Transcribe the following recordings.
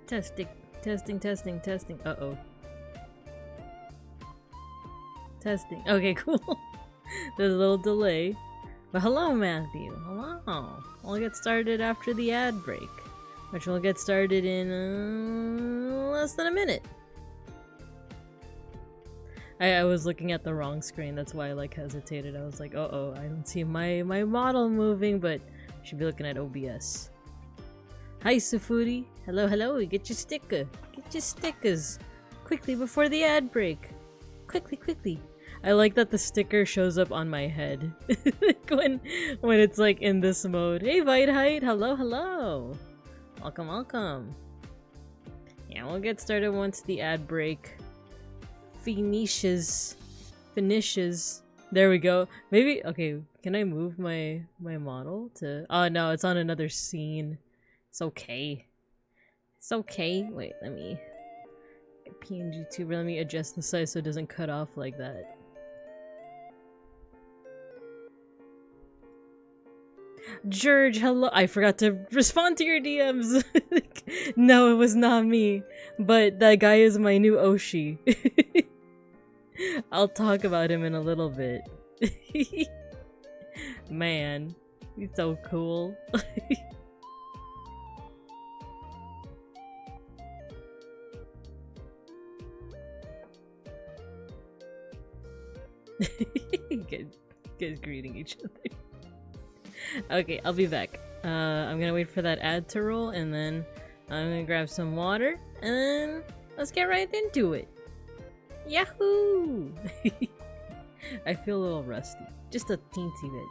Testing, testing, testing, testing. Uh-oh. Testing. Okay, cool. There's a little delay. But hello, Matthew. Hello. We'll get started after the ad break, which will get started in less than a minute. I was looking at the wrong screen, that's why I like hesitated. I was like, uh-oh, I don't see my model moving, but I should be looking at OBS. Hi, Safuri. Hello, hello. Get your sticker. Get your stickers. Quickly, before the ad break. Quickly, quickly. I like that the sticker shows up on my head. when it's like in this mode. Hey, Vite Height. Hello, hello. Welcome, welcome. Yeah, we'll get started once the ad break finishes. There we go. Maybe, okay, can I move my model to... Oh, no, it's on another scene. It's okay. It's okay. Wait, let me... PNGTuber, let me adjust the size so it doesn't cut off like that. George, hello. I forgot to respond to your DMs. No, it was not me. But that guy is my new Oshi. I'll talk about him in a little bit. Man, he's so cool. Guys greeting each other. Okay, I'll be back. I'm gonna wait for that ad to roll, and then I'm gonna grab some water, and then let's get right into it. Yahoo! I feel a little rusty. Just a teensy bit.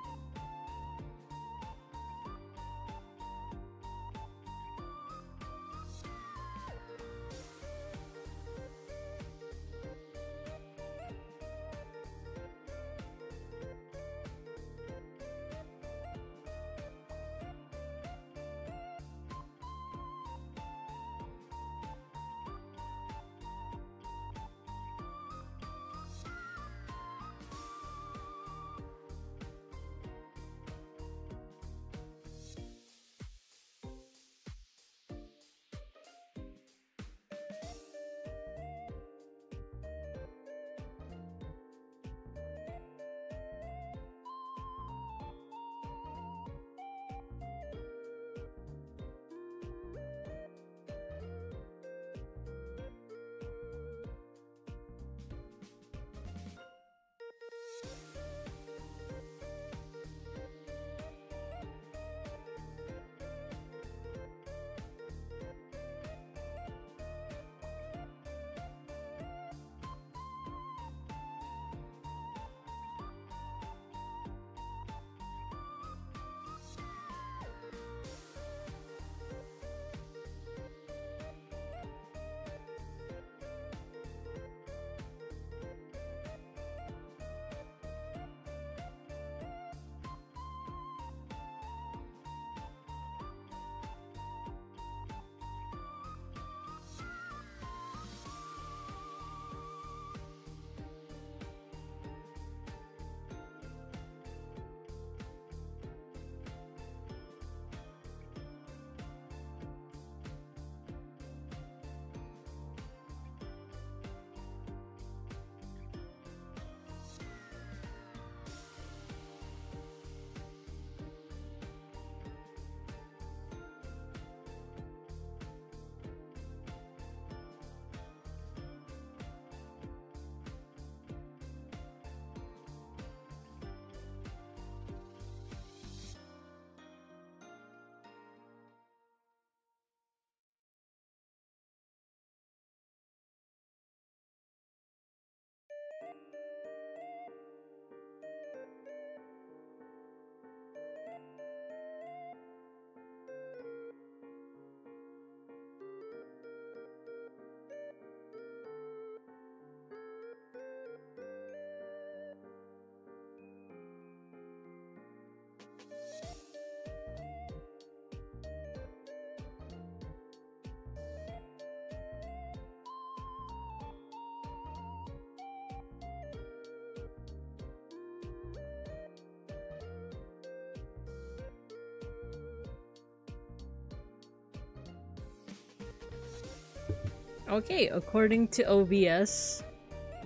Okay, according to OBS,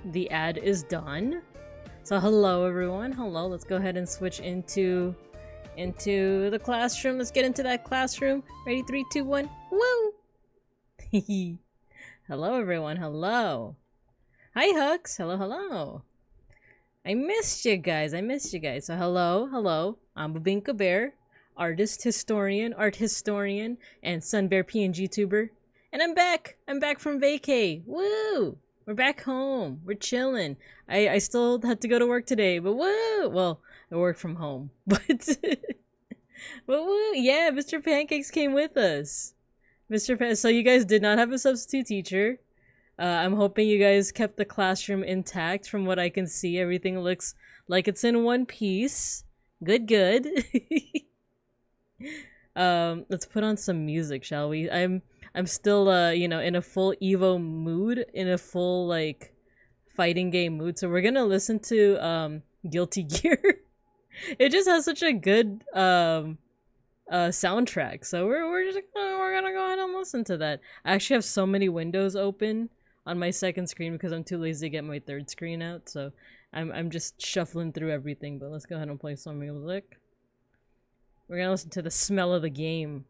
the ad is done. So hello everyone, hello. Let's go ahead and switch into the classroom. Let's get into that classroom. Ready, 3, 2, 1, woo! Hello everyone, hello. Hi Hux, hello, hello. I missed you guys, So hello. I'm Babinka Bear, art historian, and Sunbear PNGTuber. And I'm back from vacay. Woo! We're back home. We're chilling. I still had to go to work today, but woo! Well, I work from home, but woo! Yeah, Mr. Pancakes came with us. So you guys did not have a substitute teacher. I'm hoping you guys kept the classroom intact. From what I can see, everything looks like it's in one piece. Good. Let's put on some music, shall we? I'm still, you know, in a full Evo mood, in a full, like, fighting game mood. So we're gonna listen to, Guilty Gear. It just has such a good, soundtrack. So we're gonna go ahead and listen to that. I actually have so many windows open on my second screen because I'm too lazy to get my third screen out. So I'm just shuffling through everything. But let's go ahead and play some music. We're gonna listen to the smell of the game.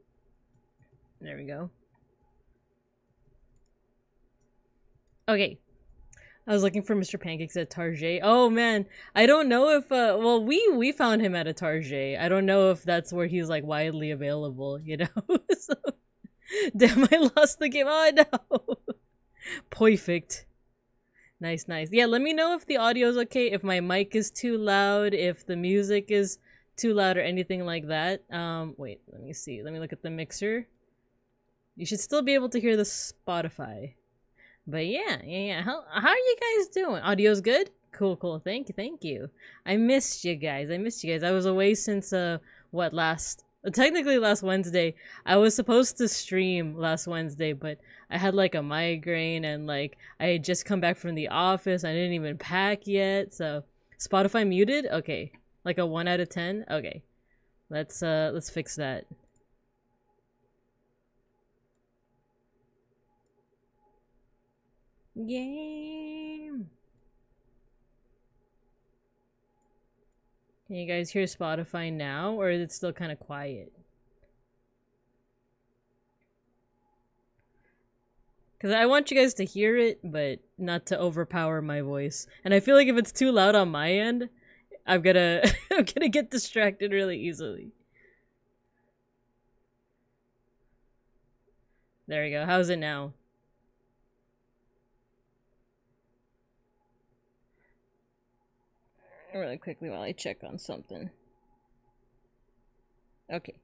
There we go. Okay. I was looking for Mr. Pancakes at Target. Oh man, I don't know if well we found him at a Target. I don't know if that's where he's like widely available, you know. So, damn, I lost the game. Oh no. Perfect. Nice. Yeah, let me know if the audio is okay, if my mic is too loud, if the music is too loud or anything like that. Wait, let me see. Let me look at the mixer. You should still be able to hear the Spotify. But yeah. How are you guys doing? Audio's good? Cool. Thank you. I missed you guys. I was away since technically last Wednesday. I was supposed to stream last Wednesday, but I had like a migraine and like I had just come back from the office. I didn't even pack yet. So Spotify muted? Okay. Like a 1 out of 10? Okay. Let's fix that. Game. Can you guys hear Spotify now, or is it still kind of quiet? Because I want you guys to hear it, but not to overpower my voice. And I feel like if it's too loud on my end, I'm gonna get distracted really easily. There we go. How's it now? Really quickly while I check on something. Okay.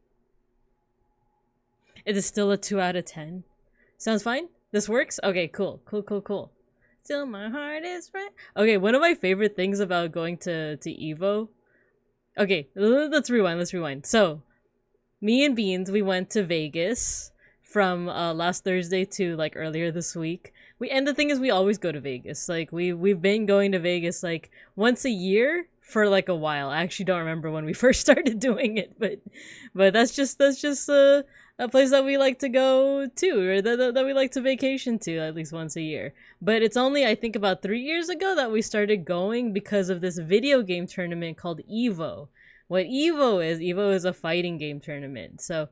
Is it still a 2 out of 10? Sounds fine? This works? Okay, cool. Still my heart is right. Okay, one of my favorite things about going to Evo. Okay, let's rewind. So, me and Beans, we went to Vegas from last Thursday to like earlier this week. And the thing is, we always go to Vegas. Like we've been going to Vegas like once a year for like a while. I actually don't remember when we first started doing it, but that's just a place that we like to go to, or that we like to vacation to at least once a year. But it's only, I think, about 3 years ago that we started going because of this video game tournament called Evo. What Evo is a fighting game tournament. So,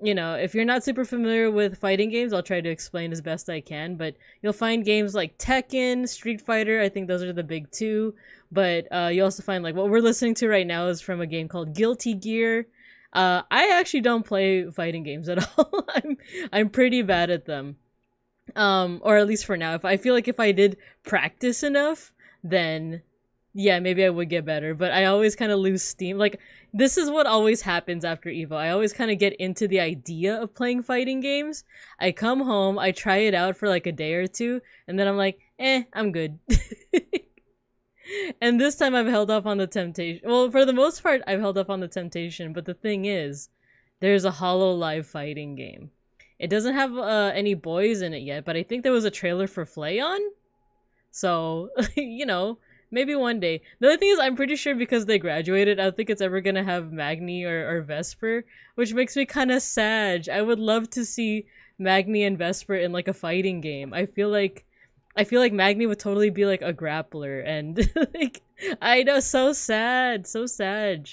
you know, if you're not super familiar with fighting games, I'll try to explain as best I can, but you'll find games like Tekken, Street Fighter, I think those are the big two, but you also find, like, what we're listening to right now is from a game called Guilty Gear. I actually don't play fighting games at all. I'm pretty bad at them. Or at least for now. I feel like if I did practice enough, then yeah, maybe I would get better, but I always kind of lose steam. Like, this is what always happens after Evo. I always kind of get into the idea of playing fighting games. I come home, I try it out for like a day or two, and then I'm like, I'm good. And this time I've held off on the temptation. Well, for the most part, I've held off on the temptation, but the thing is, there's a Hololive fighting game. It doesn't have any boys in it yet, but I think there was a trailer for Flayon. So, you know, maybe one day. The other thing is, I'm pretty sure because they graduated, I don't think it's ever gonna have Magni or Vesper, which makes me kind of sad. I would love to see Magni and Vesper in like a fighting game. I feel like Magni would totally be like a grappler, and like I know, so sad, so sad.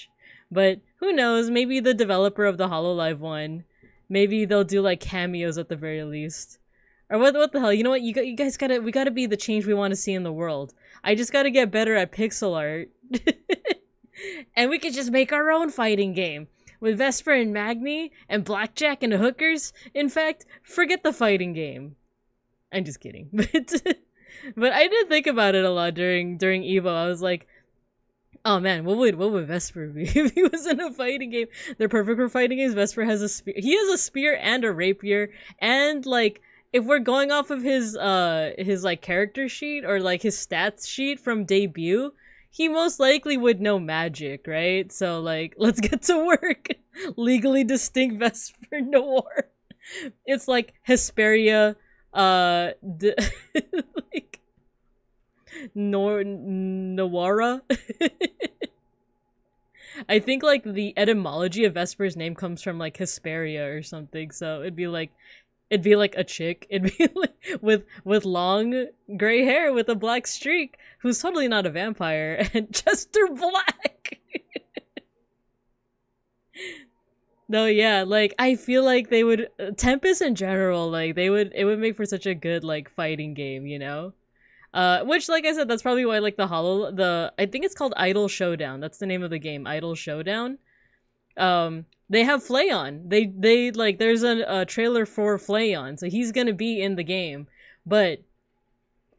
But who knows? Maybe the developer of the Hololive one, maybe they'll do like cameos at the very least. Or what the hell? You know what? You guys we gotta be the change we want to see in the world. I just gotta get better at pixel art, and we could just make our own fighting game with Vesper and Magni and Blackjack and hookers. In fact, forget the fighting game. I'm just kidding, but I did think about it a lot during Evo. I was like, oh man, what would Vesper be if he was in a fighting game? They're perfect for fighting games. Vesper has a spear. He has a spear and a rapier, and like if we're going off of his like character sheet or like his stats sheet from debut, he most likely would know magic, right? So like, let's get to work. Legally distinct Vesper Noir. It's like Hesperia. Like Nawara. I think like the etymology of Vesper's name comes from like Hesperia or something, so it'd be like a chick. It'd be like with long gray hair with a black streak, who's totally not a vampire, and Chester Black. No, yeah, like I feel like they would Tempest in general, like it would make for such a good like fighting game, you know? Which like I said, that's probably why like I think it's called Idol Showdown. That's the name of the game, Idol Showdown. They have Flayon. They like there's a trailer for Flayon, so he's gonna be in the game. But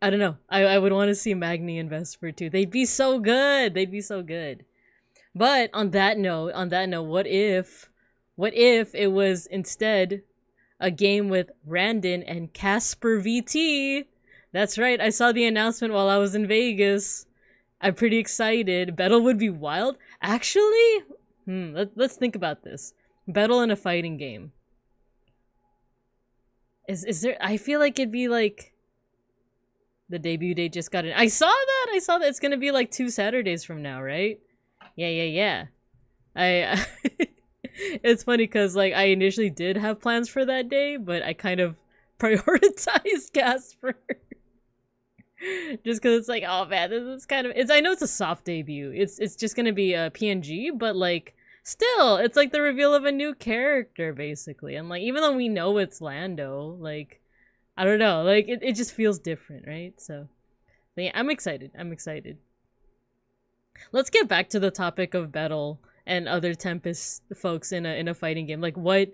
I don't know. I would want to see Magni and Vesper too. They'd be so good. They'd be so good. But on that note, what if it was instead a game with Randon and Casper VT? That's right, I saw the announcement while I was in Vegas. I'm pretty excited. Battle would be wild. Actually, let's think about this. Battle in a fighting game. Is there? I feel like it'd be like the debut date just got in. I saw that. It's gonna be like 2 Saturdays from now, right? Yeah. It's funny because like I initially did have plans for that day, but I kind of prioritized Casper. Just because it's like, oh man, this is kind of I know it's a soft debut. It's just gonna be a PNG, but like still, it's like the reveal of a new character basically. And like even though we know it's Lando, like I don't know, like it just feels different, right? So yeah, I'm excited. Let's get back to the topic of Battle and other Tempest folks in a fighting game, like what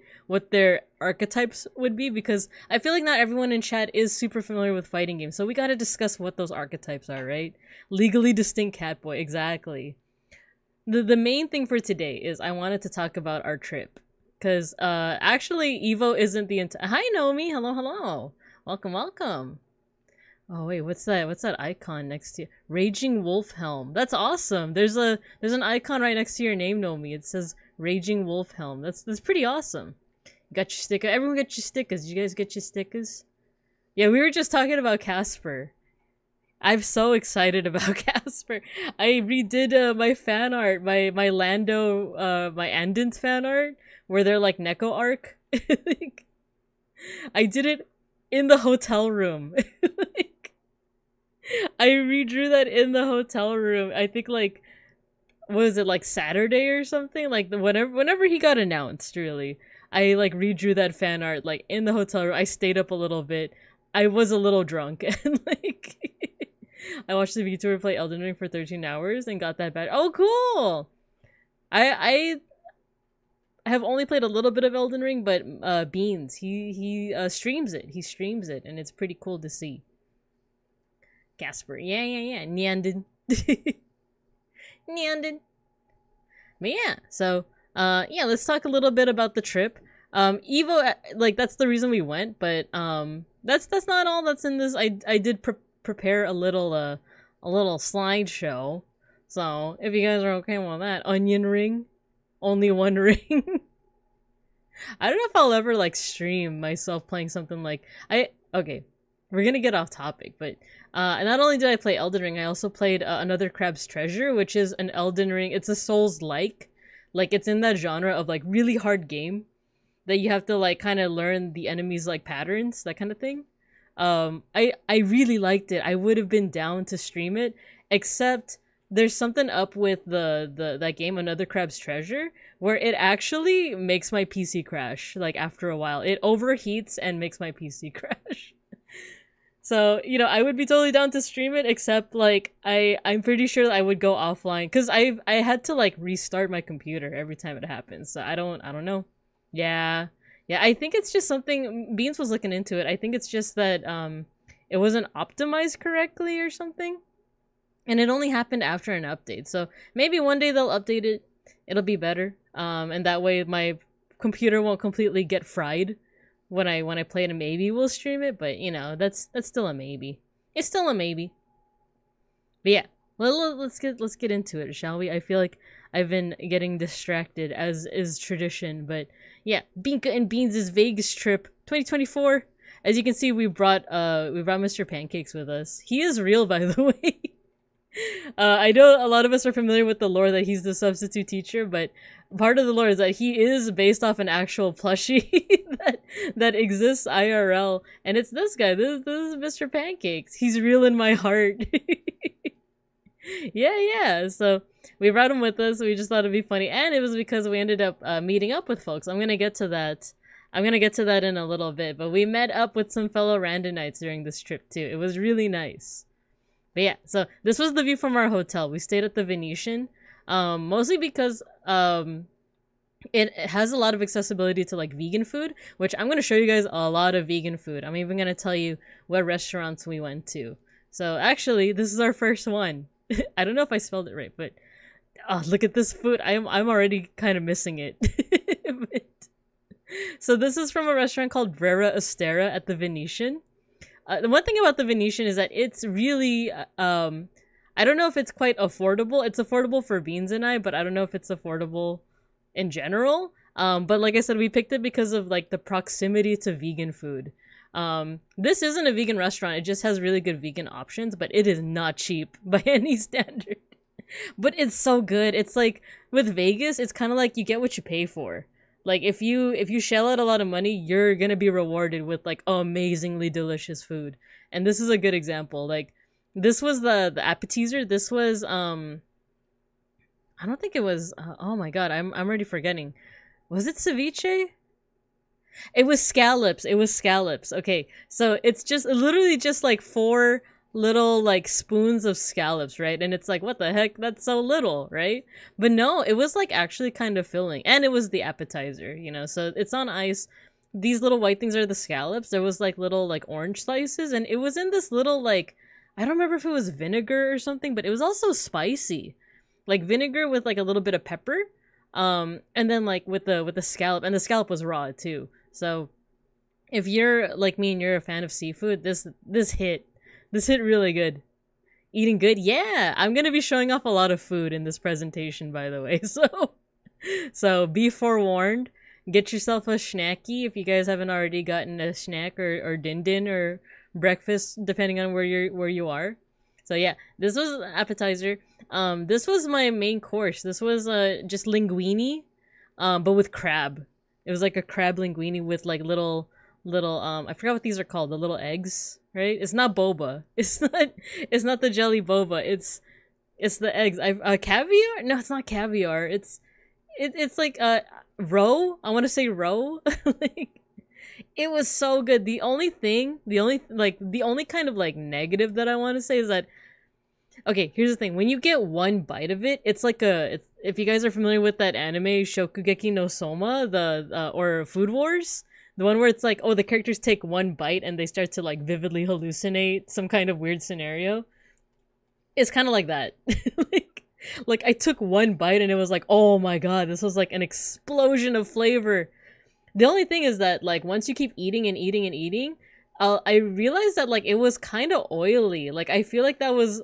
their archetypes would be, because I feel like not everyone in chat is super familiar with fighting games, so we gotta discuss what those archetypes are, right? Legally distinct Catboy, exactly. The main thing for today is I wanted to talk about our trip, because actually Evo isn't the entire— Hi Nomi, hello, welcome. Oh wait, what's that icon next to you? Raging Wolf Helm. That's awesome. There's an icon right next to your name, Nomi. It says Raging Wolf Helm. That's pretty awesome. You got your sticker. Everyone got your stickers. Did you guys get your stickers? Yeah, we were just talking about Casper. I'm so excited about Casper. I redid my fan art, my Lando, my Andon's fan art, where they're like Neko arc. Like, I did it in the hotel room. I redrew that in the hotel room. I think like, was it like Saturday or something? Like whenever he got announced, really. I like redrew that fan art like in the hotel room. I stayed up a little bit. I was a little drunk and like I watched the VTuber play Elden Ring for 13 hours and got that bad. Oh, cool! I have only played a little bit of Elden Ring, but Beans, he streams it. He streams it, and it's pretty cool to see. Casper, yeah. Nyandon. Nyandon. But yeah, so yeah, let's talk a little bit about the trip. Evo, like that's the reason we went, but that's not all that's in this. I did prepare a little slideshow. So if you guys are okay with that, onion ring, only one ring. I don't know if I'll ever like stream myself playing something like okay, we're gonna get off topic, but not only did I play Elden Ring, I also played Another Crab's Treasure, which is an Elden Ring. It's a Souls-like it's in that genre of like really hard game, that you have to like kind of learn the enemies like patterns, that kind of thing. I really liked it. I would have been down to stream it, except there's something up with the that game, Another Crab's Treasure, where it actually makes my PC crash. Like after a while, it overheats and makes my PC crash. So, you know, I would be totally down to stream it, except like I'm pretty sure I would go offline because I had to like restart my computer every time it happens. So I don't know. Yeah. Yeah, I think it's just something Beans was looking into it. I think it's just that it wasn't optimized correctly or something. And it only happened after an update. So maybe one day they'll update it. It'll be better. And that way my computer won't completely get fried when I play it. Maybe we'll stream it, but you know, that's still a maybe. It's still a maybe. But yeah, let's get into it, shall we? I feel like I've been getting distracted as is tradition, but yeah, Binka and Beans' Vegas trip 2024. As you can see, we brought Mr. Pancakes with us. He is real, by the way. I know a lot of us are familiar with the lore that he's the substitute teacher, but part of the lore is that he is based off an actual plushie that exists IRL, and it's this guy. This is Mr. Pancakes. He's real in my heart. Yeah. So we brought him with us. We just thought it'd be funny, and it was because we ended up meeting up with folks. I'm gonna get to that. In a little bit, but we met up with some fellow Randonites during this trip too. It was really nice. But yeah, so this was the view from our hotel. We stayed at the Venetian, mostly because it has a lot of accessibility to like vegan food, which I'm gonna show you guys a lot of vegan food. I'm even gonna tell you what restaurants we went to. So actually, this is our first one. I don't know if I spelled it right, but oh, look at this food. I'm already kind of missing it. So this is from a restaurant called Brera Estera at the Venetian. The one thing about the Venetian is that it's really, I don't know if it's quite affordable. It's affordable for Beans and I, but I don't know if it's affordable in general. But like I said, we picked it because of like the proximity to vegan food. This isn't a vegan restaurant. It just has really good vegan options, but it is not cheap by any standard. But it's so good. It's like with Vegas, it's kind of like you get what you pay for. Like if you shell out a lot of money, you're gonna be rewarded with like amazingly delicious food. And this is a good example. Like this was the appetizer. This was I don't think it was oh my god, I'm already forgetting. Was it ceviche? It was scallops. Okay, so it's just literally just like 4 little like spoons of scallops, right? And it's like, what the heck, that's so little, right? But no, it was like actually kind of filling, and it was the appetizer, you know, so it's on ice. These little white things are the scallops. There was like little like orange slices, and it was in this little like, I don't remember if it was vinegar or something, but it was also spicy, like vinegar with like a little bit of pepper, and then like with the scallop, and the scallop was raw too. So if you're like me and you're a fan of seafood, this hit really good. Eating good? Yeah! I'm gonna be showing off a lot of food in this presentation, by the way. So be forewarned. Get yourself a snacky if you guys haven't already gotten a snack or din or breakfast, depending on where you are. So yeah, this was an appetizer. This was my main course. This was just linguine, but with crab. It was like a crab linguine with like little I forgot what these are called, the little eggs, right? It's not boba. It's not the jelly boba. It's the eggs. Caviar? No, it's not caviar. It's like roe. I want to say roe. Like it was so good. The only kind of like negative that I want to say is that, okay, here's the thing. When you get one bite of it, it's like if you guys are familiar with that anime Shokugeki no Soma, or Food Wars, the one where it's like, oh, the characters take one bite and they start to like vividly hallucinate some kind of weird scenario. It's kind of like that. like I took one bite and it was like, oh my god, this was like an explosion of flavor. The only thing is that like once you keep eating and eating and eating, I realized that like it was kind of oily. Like I feel like that was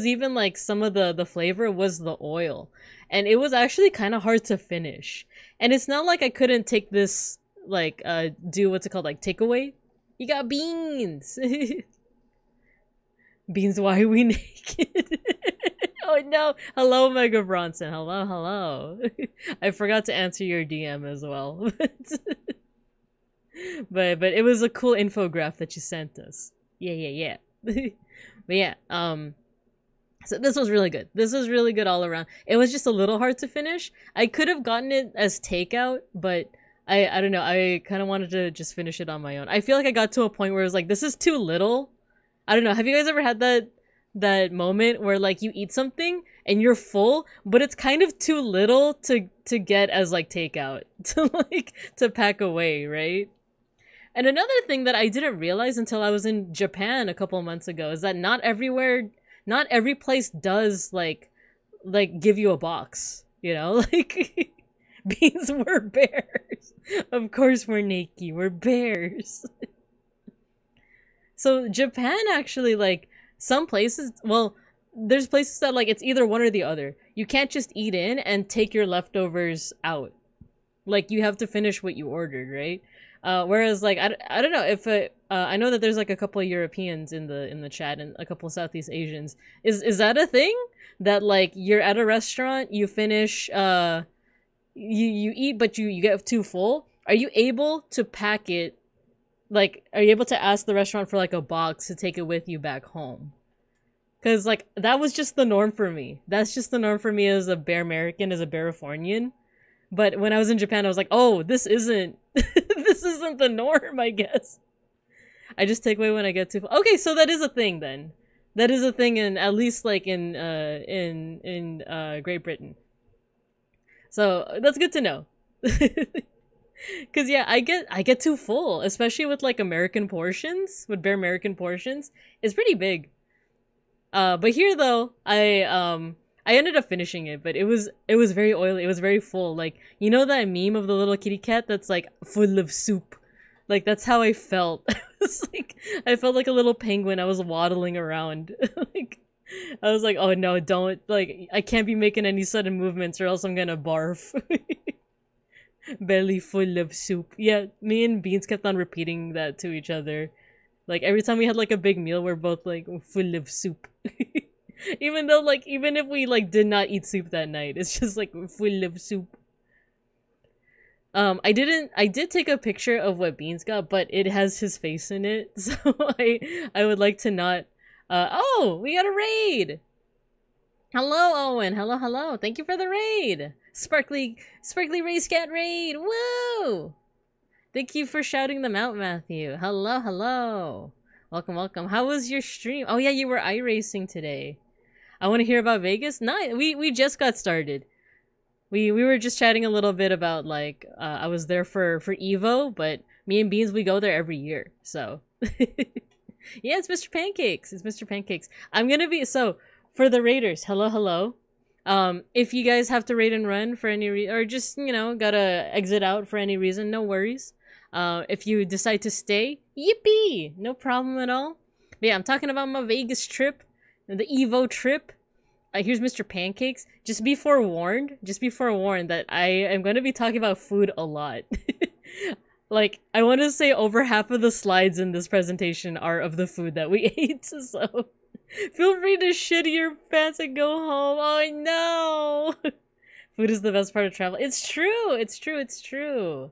even like some of the flavor was the oil, and it was actually kind of hard to finish. And it's not like I couldn't take this like do what's it called, like takeaway. You got Beans. Beans, why are we naked? Oh no! Hello, Mega Bronson. Hello, hello. I forgot to answer your DM as well. But it was a cool infograph that you sent us. Yeah. But yeah, so this was really good. This was really good all around. It was just a little hard to finish. I could have gotten it as takeout, but I don't know. I kind of wanted to just finish it on my own. I feel like I got to a point where it was like, this is too little. I don't know. Have you guys ever had that moment where like you eat something and you're full, but it's kind of too little to get as like takeout to pack away, right? And another thing that I didn't realize until I was in Japan a couple months ago is that not every place does like give you a box, you know? Like Beans, we're bears. Of course we're naked, we're bears. So Japan actually, like, some places, well, there's places that like it's either one or the other. You can't just eat in and take your leftovers out. Like you have to finish what you ordered, right? Whereas like I don't know if I know that there's like a couple of Europeans in the chat and a couple of Southeast Asians. Is that a thing? That like you're at a restaurant, you finish you eat but you get too full? Are you able to pack it? Like, are you able to ask the restaurant for like a box to take it with you back home? Cause like that was just the norm for me. That's just the norm for me as a Bear American, as a Bearifornian. But when I was in Japan, I was like, oh, this isn't this isn't the norm, I guess. I just take away when I get too full. Okay, so that is a thing then. That is a thing in at least like in Great Britain. So that's good to know. Cause yeah, I get too full, especially with like American portions, with Bear American portions. It's pretty big. But here though, I ended up finishing it, but it was very oily. It was very full. Like, you know that meme of the little kitty cat that's like full of soup? Like that's how I felt. It's like I felt like a little penguin. I was waddling around. Like I was like, oh no, don't, like I can't be making any sudden movements or else I'm gonna barf. Belly full of soup. Yeah, me and Beans kept on repeating that to each other. Like every time we had like a big meal, we're both like full of soup. Even though like even if we like did not eat soup that night, it's just like full of soup. I did take a picture of what Beans got, but it has his face in it, so I would like to not. Oh, we got a raid. Hello, Owen. Hello. Thank you for the raid. Sparkly Race Cat raid. Woo! Thank you for shouting them out, Matthew. Hello. Welcome. How was your stream? Oh yeah, you were iRacing today. I want to hear about Vegas. Nice. We just got started. We were just chatting a little bit about like I was there for Evo, but me and Beans, we go there every year. So yeah, it's Mr. Pancakes. I'm gonna be, so for the raiders, hello. If you guys have to raid and run for any reason, or just, you know, gotta exit out for any reason, no worries. If you decide to stay, yippee! No problem at all. But yeah, I'm talking about my Vegas trip, the Evo trip. Here's Mr. Pancakes. Just be forewarned that I am going to be talking about food a lot. Like, I want to say over half of the slides in this presentation are of the food that we ate, so feel free to shit your pants and go home. Oh no! Food is the best part of travel. It's true.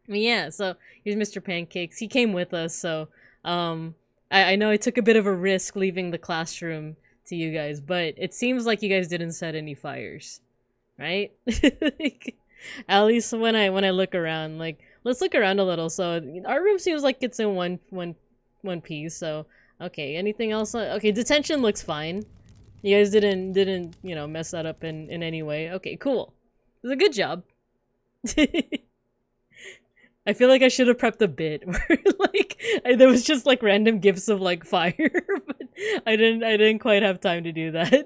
Yeah, so here's Mr. Pancakes. He came with us, so I know I took a bit of a risk leaving the classroom to you guys, but it seems like you guys didn't set any fires, right? Like, at least when I look around, like, let's look around a little. So our room seems like it's in one piece. So okay, anything else? Okay, detention looks fine. You guys didn't you know, mess that up in any way. Okay, cool. It was a good job. I feel like I should have prepped a bit where like there was just like random gifts of like fire, but I didn't quite have time to do that.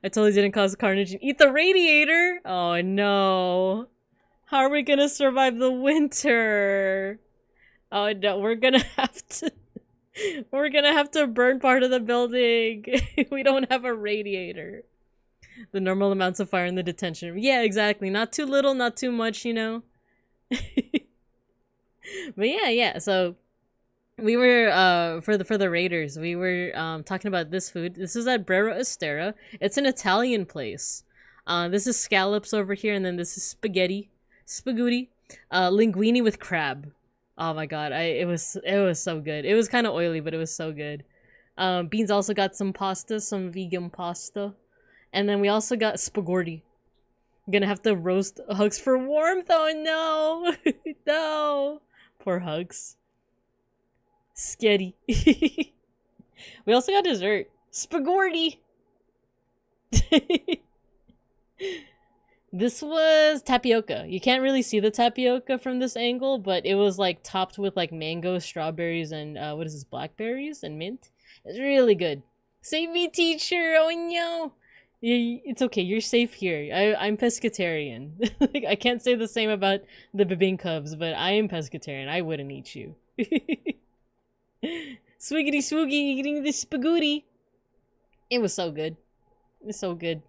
I totally didn't cause carnage and eat the radiator. Oh no. How are we gonna survive the winter? Oh no, we're gonna have to burn part of the building. We don't have a radiator. The normal amounts of fire in the detention room. Yeah, exactly. Not too little, not too much, you know. But yeah, so we were for the Raiders, we were talking about this food. This is at Brera Estera. It's an Italian place. This is scallops over here, and then this is spaghetti, linguine with crab. Oh my god, it was so good. It was kind of oily, but it was so good. Beans also got some pasta, some vegan pasta, and then we also got spaghetti. I'm gonna have to roast Hugs for warmth. Oh no, no, poor Hugs. Sketty. We also got dessert. Spaghetti. This was tapioca. You can't really see the tapioca from this angle, but it was like topped with like mango, strawberries, and what is this? Blackberries and mint. It's really good. Save me, teacher. Oh no. It's okay. You're safe here. I'm pescatarian. I can't say the same about the bibinkas, but I am pescatarian. I wouldn't eat you. Swiggity swoogie eating this spaghetti. It was so good. It's so good.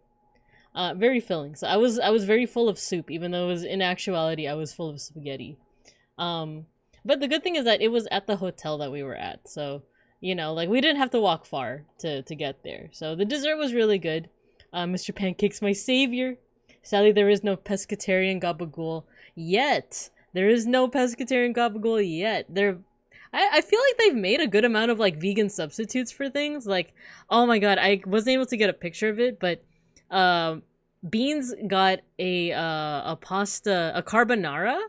Very filling. So I was very full of soup, even though it was in actuality I was full of spaghetti. But the good thing is that it was at the hotel that we were at, so you know, like we didn't have to walk far to get there. So the dessert was really good. Mr. Pancake's my savior. Sadly, there is no pescatarian gabagool yet. There is no pescatarian gabagool yet. I feel like they've made a good amount of like vegan substitutes for things. Like, oh my god, I wasn't able to get a picture of it, but Beans got a pasta, a carbonara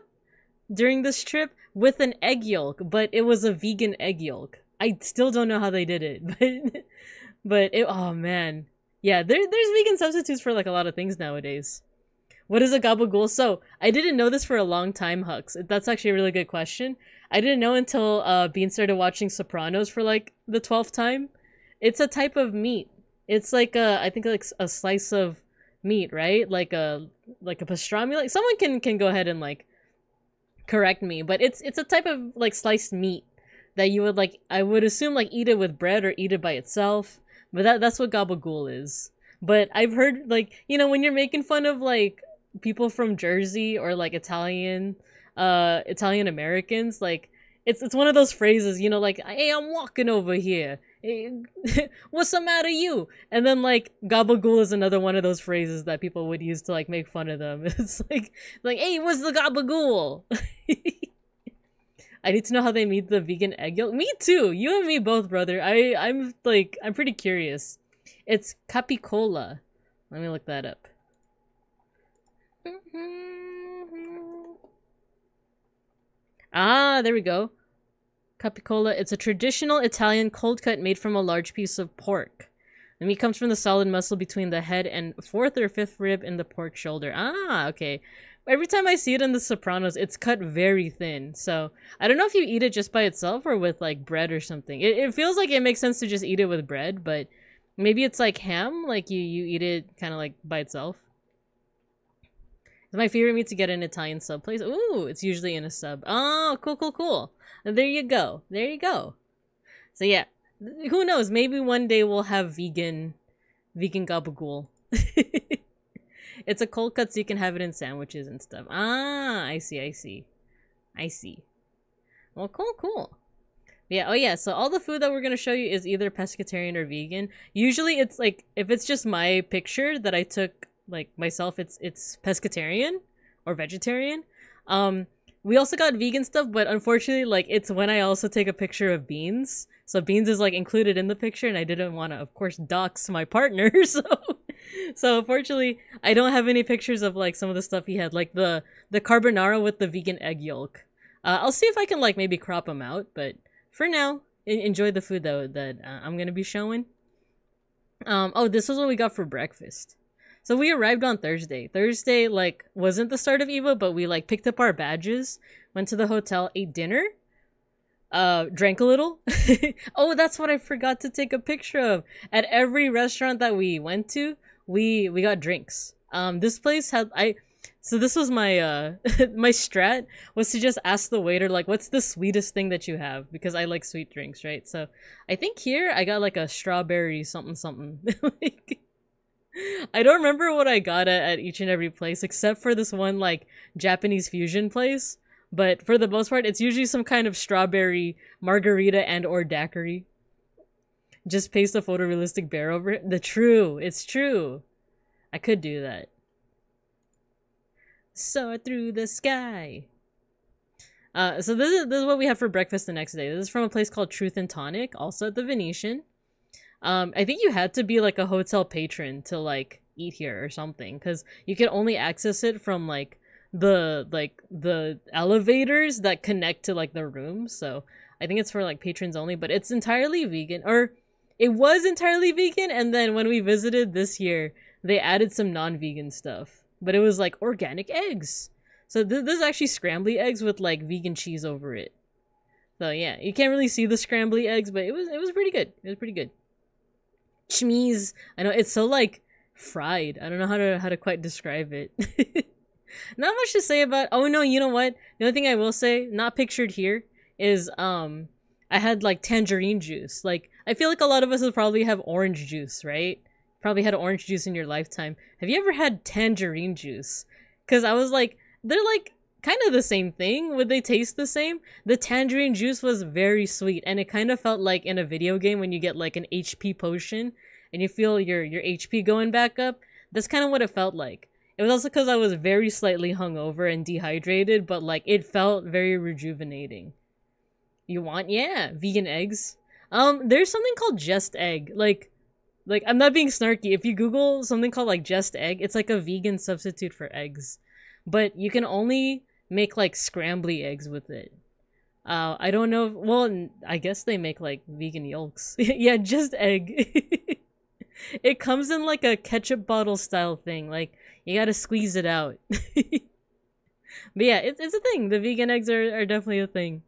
during this trip with an egg yolk, but it was a vegan egg yolk. I still don't know how they did it, but it, oh man. Yeah, there's vegan substitutes for like a lot of things nowadays. What is a gabagool? So, I didn't know this for a long time, Hux. That's actually a really good question. I didn't know until Bean started watching Sopranos for like the 12th time. It's a type of meat. It's like I think like a slice of meat, right? Like a pastrami. Like someone can go ahead and like correct me, but it's a type of like sliced meat that you would like, I would assume like eat it with bread or eat it by itself. But that's what gabagool is. But I've heard like, you know, when you're making fun of like people from Jersey or like Italian Americans, like it's one of those phrases, you know, like, hey, I'm walking over here, hey, what's the matter you? And then like gabagool is another one of those phrases that people would use to like make fun of them. It's like hey, what's the gabagool? I need to know how they made the vegan egg yolk. Me too, you and me both, brother. I'm pretty curious. It's capicola. Let me look that up. Ah, there we go. Capicola. It's a traditional Italian cold cut made from a large piece of pork. The meat comes from the solid muscle between the head and fourth or fifth rib in the pork shoulder. Ah, okay. Every time I see it in The Sopranos, it's cut very thin. So, I don't know if you eat it just by itself or with, like, bread or something. It feels like it makes sense to just eat it with bread, but maybe it's like ham, like you eat it kind of like by itself. It's my favorite meat to get in Italian sub place. Ooh, it's usually in a sub. Oh, cool. There you go. So yeah, who knows? Maybe one day we'll have vegan gabagool. It's a cold cut, so you can have it in sandwiches and stuff. Ah, I see. Well, cool. Yeah, oh yeah, so all the food that we're gonna show you is either pescatarian or vegan. Usually it's like, if it's just my picture that I took like myself, it's pescatarian or vegetarian. We also got vegan stuff, but unfortunately, like, it's when I also take a picture of Beans. So Beans is like included in the picture, and I didn't want to, of course, dox my partner. So unfortunately, I don't have any pictures of like some of the stuff he had, like the carbonara with the vegan egg yolk. I'll see if I can like maybe crop them out, but for now, enjoy the food though that I'm gonna be showing. Oh, this was what we got for breakfast. So we arrived on Thursday. Thursday, like, wasn't the start of EVO, but we, like, picked up our badges, went to the hotel, ate dinner, drank a little. Oh, that's what I forgot to take a picture of. At every restaurant that we went to, we got drinks. This place had, so this was my, my strat, was to just ask the waiter, like, what's the sweetest thing that you have? Because I like sweet drinks, right? So I think here I got, like, a strawberry something. Like, I don't remember what I got at each and every place, except for this one, like, Japanese fusion place. But for the most part, it's usually some kind of strawberry margarita and or daiquiri. Just paste a photorealistic bear over it. It's true. I could do that. Soar through the sky. So this is what we have for breakfast the next day. This is from a place called Truth and Tonic, also at the Venetian. I think you had to be like a hotel patron to like eat here or something, because you could only access it from like the elevators that connect to like the rooms. So I think it's for like patrons only, but it's entirely vegan, or it was entirely vegan, and then when we visited this year, they added some non-vegan stuff, but it was like organic eggs. So this is actually scrambly eggs with like vegan cheese over it. So yeah, you can't really see the scrambly eggs, but it was pretty good. It was pretty good. Cheese. I know it's so like fried. I don't know how to quite describe it. Not much to say about. Oh no, you know what? The only thing I will say, not pictured here, is I had like tangerine juice. Like I feel like a lot of us will probably have orange juice, right? Probably had orange juice in your lifetime. Have you ever had tangerine juice? Because I was like, they're like kind of the same thing. Would they taste the same? The tangerine juice was very sweet, and it kind of felt like in a video game when you get like an HP potion and you feel your HP going back up. That's kind of what it felt like. It was also because I was very slightly hungover and dehydrated, but like it felt very rejuvenating. You want? Yeah, vegan eggs. There's something called Just Egg. Like I'm not being snarky. If you Google something called like Just Egg, it's like a vegan substitute for eggs. But you can only make like scrambly eggs with it. I don't know. Well, I guess they make like vegan yolks. Yeah, Just Egg. It comes in like a ketchup bottle style thing. Like you gotta squeeze it out. But yeah, it's a thing. The vegan eggs are definitely a thing.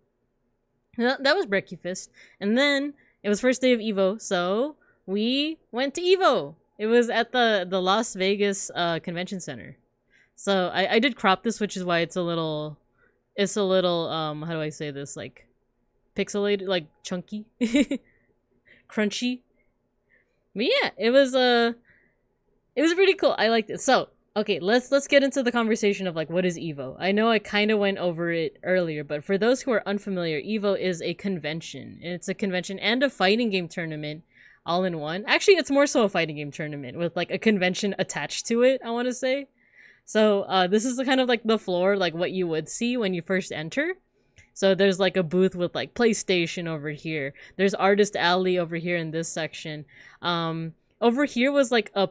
That was breakfast. And then it was first day of Evo, so we went to Evo. It was at the Las Vegas Convention Center. So I did crop this, which is why it's a little how do I say this, like pixelated, like chunky, crunchy. But yeah, it was pretty cool. I liked it. So okay, let's get into the conversation of like what is Evo. I know I kind of went over it earlier, but for those who are unfamiliar, Evo is a convention. It's a convention and a fighting game tournament all in one. Actually, it's more so a fighting game tournament with like a convention attached to it, I want to say. So this is kind of like the floor, like what you would see when you first enter. So there's like a booth with like PlayStation over here. There's Artist Alley over here in this section. Over here was like a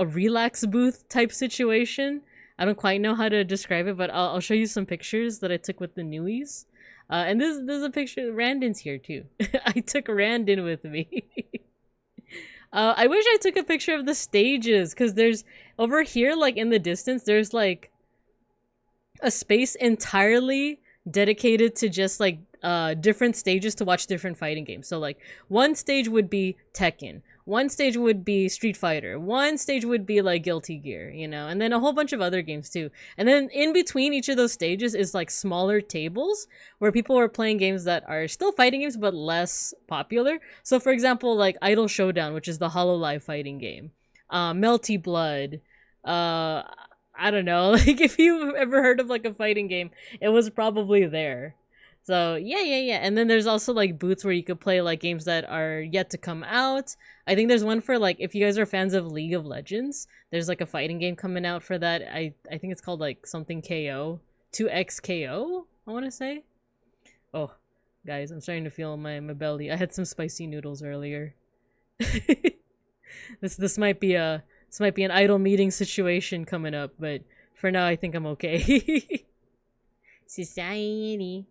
relax booth type situation. I don't quite know how to describe it, but I'll show you some pictures that I took with the newies. And there's a picture. Randon's here too. I took Randon with me. I wish I took a picture of the stages, because there's over here, like in the distance, there's like a space entirely dedicated to just like different stages to watch different fighting games. So like one stage would be Tekken, one stage would be Street Fighter, one stage would be like Guilty Gear, you know, and then a whole bunch of other games too. And then in between each of those stages is like smaller tables where people are playing games that are still fighting games but less popular. So for example, like Idol Showdown, which is the HoloLive fighting game, Melty Blood, I don't know, like if you've ever heard of like a fighting game, it was probably there. So yeah. And then there's also like booths where you could play like games that are yet to come out. I think there's one for like, if you guys are fans of League of Legends, there's like a fighting game coming out for that. I think it's called like something KO, 2X KO, I want to say. Oh, guys, I'm starting to feel my belly. I had some spicy noodles earlier. This might be an idle meeting situation coming up, but for now I think I'm okay. Society.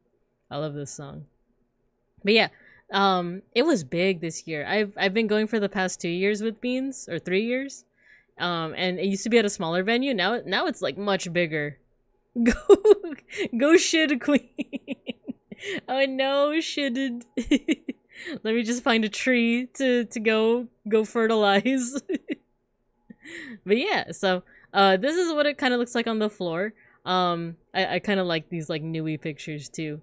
I love this song. But yeah, it was big this year. I've been going for the past 2 years with Beans, or 3 years. And it used to be at a smaller venue. Now it's like much bigger. Go shit queen. Oh no, shitted. Let me just find a tree to go fertilize. But yeah, so this is what it kind of looks like on the floor. I kind of like these like newy pictures too.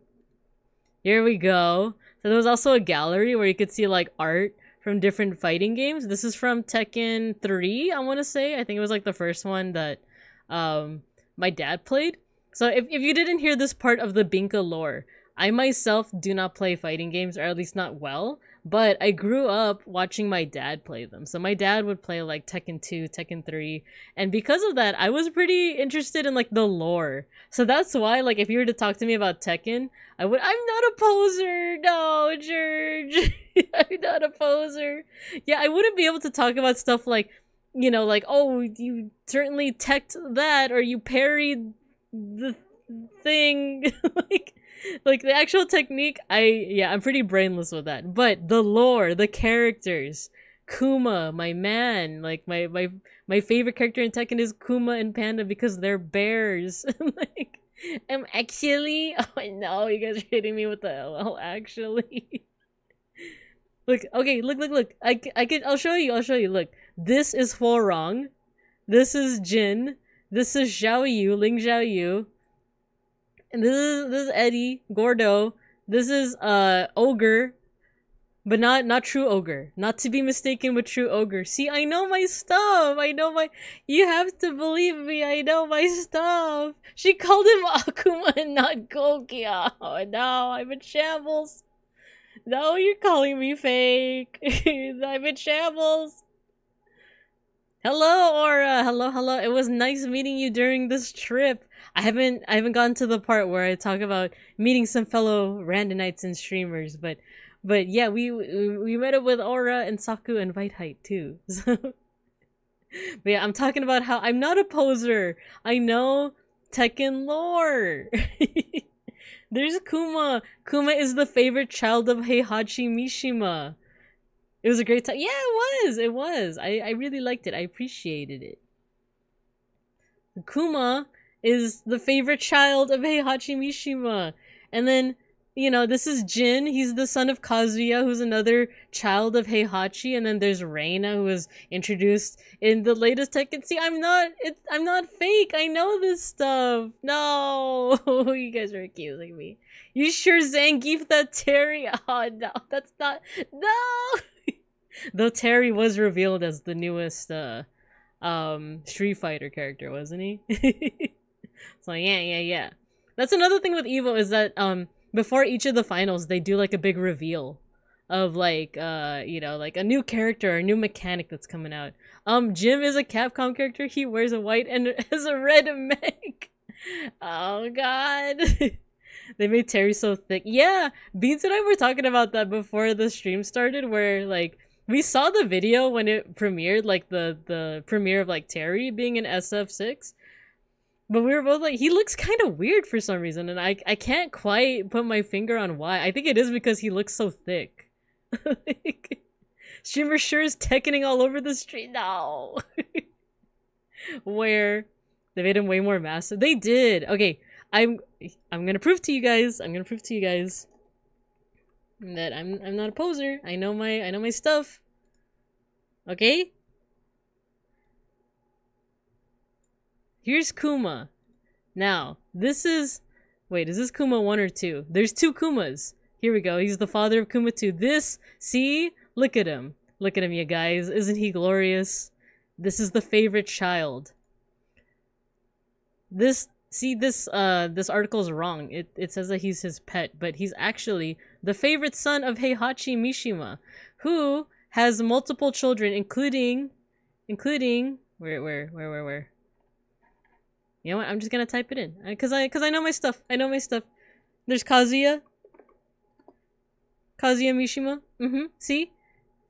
Here we go. So there was also a gallery where you could see like art from different fighting games. This is from Tekken 3, I want to say. I think it was like the first one that my dad played. So if you didn't hear this part of the Binka lore, I myself do not play fighting games, or at least not well, but I grew up watching my dad play them. So my dad would play like Tekken 2, Tekken 3, and because of that, I was pretty interested in like the lore. So that's why, like, if you were to talk to me about Tekken, I'm not a poser! No, George! I'm not a poser! Yeah, I wouldn't be able to talk about stuff like, you know, like, oh, you certainly teched that, or you parried the thing. like the actual technique, I'm pretty brainless with that. But the lore, the characters, Kuma, my man, like my favorite character in Tekken is Kuma and Panda because they're bears. Like, I'm actually, oh no, you guys are hitting me with the LL actually. Look, okay, look. I'll show you. Look, this is Huorong. This is Jin. This is Xiao Yu, Ling Xiao Yu. And this is Eddie, Gordo. This is Ogre. But not true Ogre. Not to be mistaken with true Ogre. See, I know my stuff. You have to believe me, I know my stuff. She called him Akuma and not Gokia. Oh no, I'm in shambles. No, you're calling me fake. I'm in shambles. Hello, Aura. Hello. It was nice meeting you during this trip. I haven't gotten to the part where I talk about meeting some fellow Randonites and streamers, but yeah, we met up with Aura and Saku and Whitehite too. So, but yeah, I'm talking about how I'm not a poser. I know Tekken lore. There's Kuma. Kuma is the favorite child of Heihachi Mishima. It was a great time. Yeah, it was. I really liked it. I appreciated it. Kuma is the favorite child of Heihachi Mishima. And then, you know, this is Jin. He's the son of Kazuya, who's another child of Heihachi. And then there's Reina, who was introduced in the latest Tekken. See, I'm not fake. I know this stuff. No, you guys are accusing me. You sure Zangief that Terry? Oh no, that's not. No. Though Terry was revealed as the newest Street Fighter character, wasn't he? So yeah. That's another thing with Evo is that before each of the finals they do like a big reveal of like you know, like a new character or a new mechanic that's coming out. Jim is a Capcom character. He wears a white and has a red mech. Oh god. They made Terry so thick. Yeah, Beans and I were talking about that before the stream started, where like we saw the video when it premiered, like the premiere of like Terry being in SF6. But we were both like, he looks kind of weird for some reason, and I can't quite put my finger on why. I think it is because he looks so thick. Like, streamer sure is Tekkening all over the street. No. Where they made him way more massive. They did. Okay, I'm gonna prove to you guys. That I'm not a poser. I know my stuff. Okay? Here's Kuma. Now, this is... Wait, is this Kuma 1 or 2? There's 2 Kumas. Here we go. He's the father of Kuma 2. This, see? Look at him. Look at him, you guys. Isn't he glorious? This is the favorite child. This article is wrong. It says that he's his pet, but he's actually the favorite son of Heihachi Mishima, who has multiple children, including where? You know what? I'm just gonna type it in because I know my stuff. There's Kazuya Mishima. See,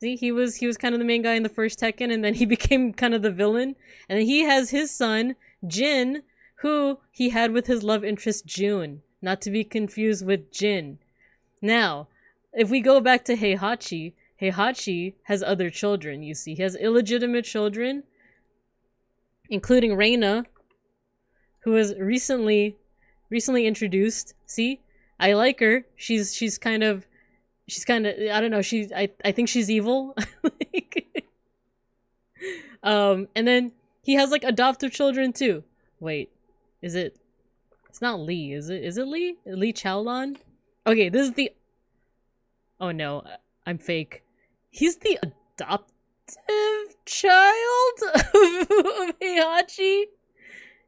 he was kind of the main guy in the first Tekken, and then he became kind of the villain. And then he has his son Jin, who he had with his love interest June, not to be confused with Jin. Now, if we go back to Heihachi has other children, you see. He has illegitimate children, including Reina, who was recently introduced. See? I like her. She's kind of I don't know, I think she's evil. And then he has like adoptive children too. Wait. It's not Lee, is it? Is it Lee? Lee Chaolan? Okay, this is the... Oh no, I'm fake. He's the adoptive child of Heihachi?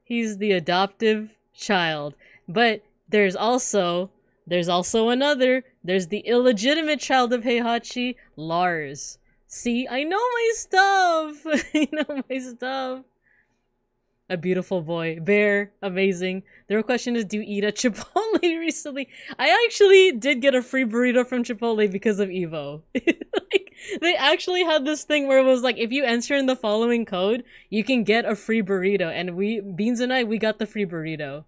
He's the adoptive child. But there's also another. There's the illegitimate child of Heihachi, Lars. See, I know my stuff. I know my stuff. A beautiful boy. Bear. Amazing. The real question is, do you eat at Chipotle recently? I actually did get a free burrito from Chipotle because of Evo. Like, they actually had this thing where it was like, if you enter in the following code, you can get a free burrito. And Beans and I, we got the free burrito.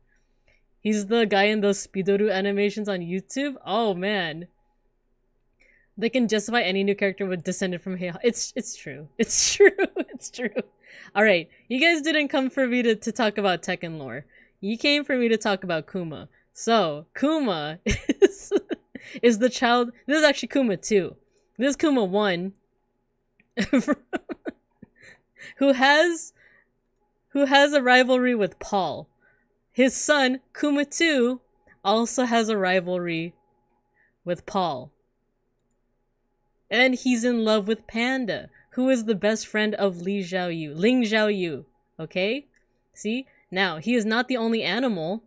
He's the guy in those Speedoru animations on YouTube. Oh, man. They can justify any new character with descended from Heihachi. It's true. It's true. It's true. Alright, you guys didn't come for me to talk about Tekken lore. You came for me to talk about Kuma. So, Kuma is the child... This is actually Kuma 2. This is Kuma 1. who has a rivalry with Paul. His son, Kuma 2, also has a rivalry with Paul. And he's in love with Panda, who is the best friend of Ling Xiaoyu. Okay? See? Now, he is not the only animal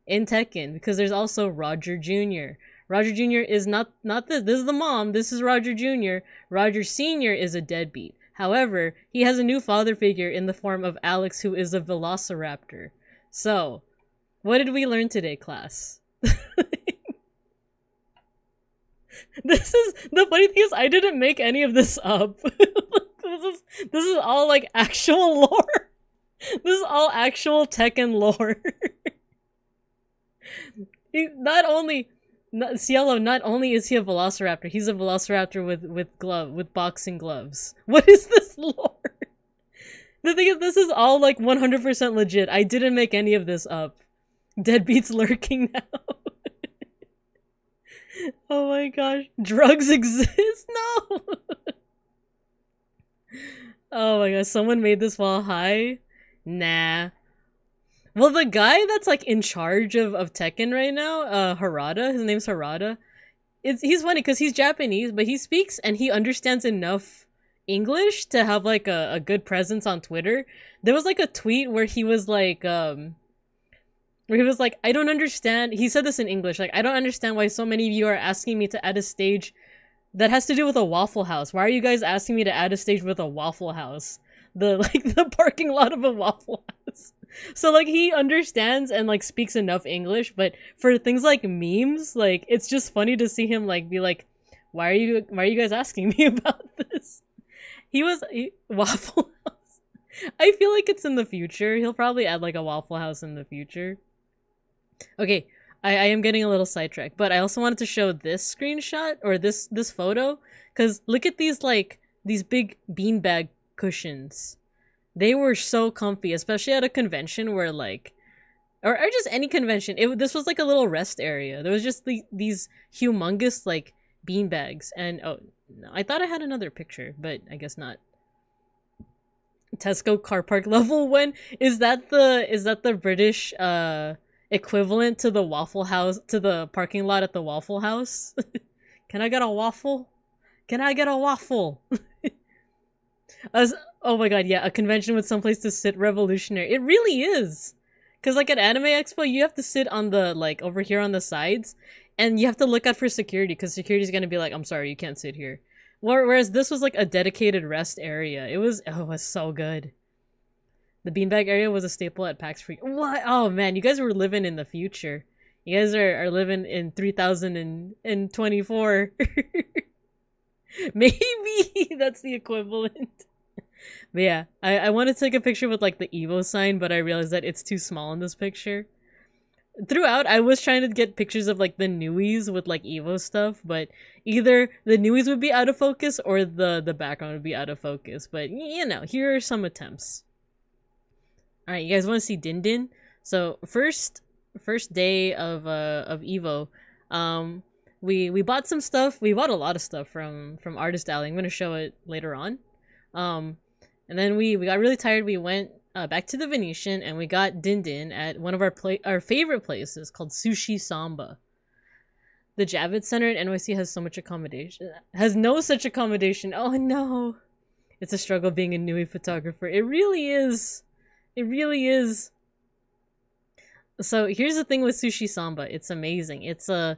in Tekken, because there's also Roger Jr. Roger Jr. is not this. This is the mom. This is Roger Jr. Roger Sr. is a deadbeat. However, he has a new father figure in the form of Alex, who is a velociraptor. So, what did we learn today, class? This is the funny thing is I didn't make any of this up. This is all like actual lore. This is all actual Tekken lore. Cielo, not only is he a velociraptor, he's a velociraptor with boxing gloves. What is this lore? The thing is, this is all like 100% legit. I didn't make any of this up. Deadbeats lurking now. Oh my gosh. Drugs exist? No! Oh my gosh, someone made this while high? Nah. Well, the guy that's like in charge of Tekken right now, Harada, his name's Harada. He's funny because he's Japanese, but he speaks and he understands enough English to have like a good presence on Twitter. There was like a tweet where he was like, I don't understand. He said this in English, like, I don't understand why so many of you are asking me to add a stage that has to do with a Waffle House. Why are you guys asking me to add a stage with a Waffle House? The parking lot of a Waffle House. So, like, he understands and, like, speaks enough English, but for things like memes, like, it's just funny to see him, like, be like, why are you guys asking me about this? Waffle House. I feel like it's in the future. He'll probably add, like, a Waffle House in the future. Okay, I am getting a little sidetracked, but I also wanted to show this screenshot, or this photo, because look at these, like, these big beanbag cushions. They were so comfy, especially at a convention where, like, or just any convention. This was like a little rest area. There was just these humongous, like, beanbags, and oh, no, I thought I had another picture, but I guess not. Tesco car park level 1? Is that the British, equivalent to the Waffle House, to the parking lot at the Waffle House? Can I get a waffle? Can I get a waffle? Oh my god, yeah, a convention with someplace to sit revolutionary. It really is! Because, like, at Anime Expo, you have to sit on the, like, over here on the sides, and you have to look out for security, because security's gonna be like, I'm sorry, you can't sit here. Whereas this was, like, a dedicated rest area. It was so good. The beanbag area was a staple at PAX Free. What? Oh man, you guys were living in the future. You guys are living in 3024. Maybe that's the equivalent. But yeah, I want to take a picture with, like, the Evo sign, but I realized that it's too small in this picture. Throughout, I was trying to get pictures of, like, the Newies with, like, Evo stuff, but either the Newies would be out of focus or the background would be out of focus. But, you know, here are some attempts. Alright, you guys want to see Din Din? So, first day of Evo, we bought some stuff. We bought a lot of stuff from Artist Alley. I'm going to show it later on. And then we got really tired. We went back to the Venetian and we got Din Din at one of our favorite places called Sushi Samba. The Javits Center at NYC has so much accommodation. Has no such accommodation. Oh no. It's a struggle being a Nui photographer. It really is. It really is. So here's the thing with Sushi Samba. It's amazing. It's a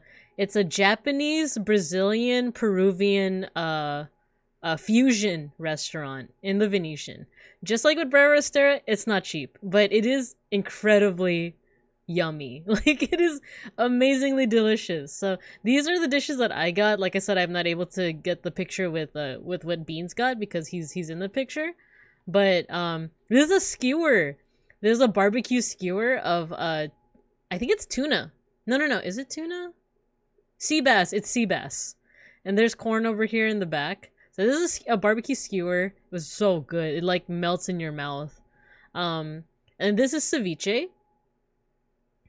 Japanese, Brazilian, Peruvian fusion restaurant in the Venetian. Just like with Brera Restera, it's not cheap, but it is incredibly yummy. Like, it is amazingly delicious. So these are the dishes that I got. Like I said, I'm not able to get the picture with what Beans got because he's in the picture. But there's a skewer. There's a barbecue skewer of I think it's tuna. No. Is it tuna? Sea bass. It's sea bass. And there's corn over here in the back. So this is a barbecue skewer. It was so good. It like melts in your mouth. And this is ceviche.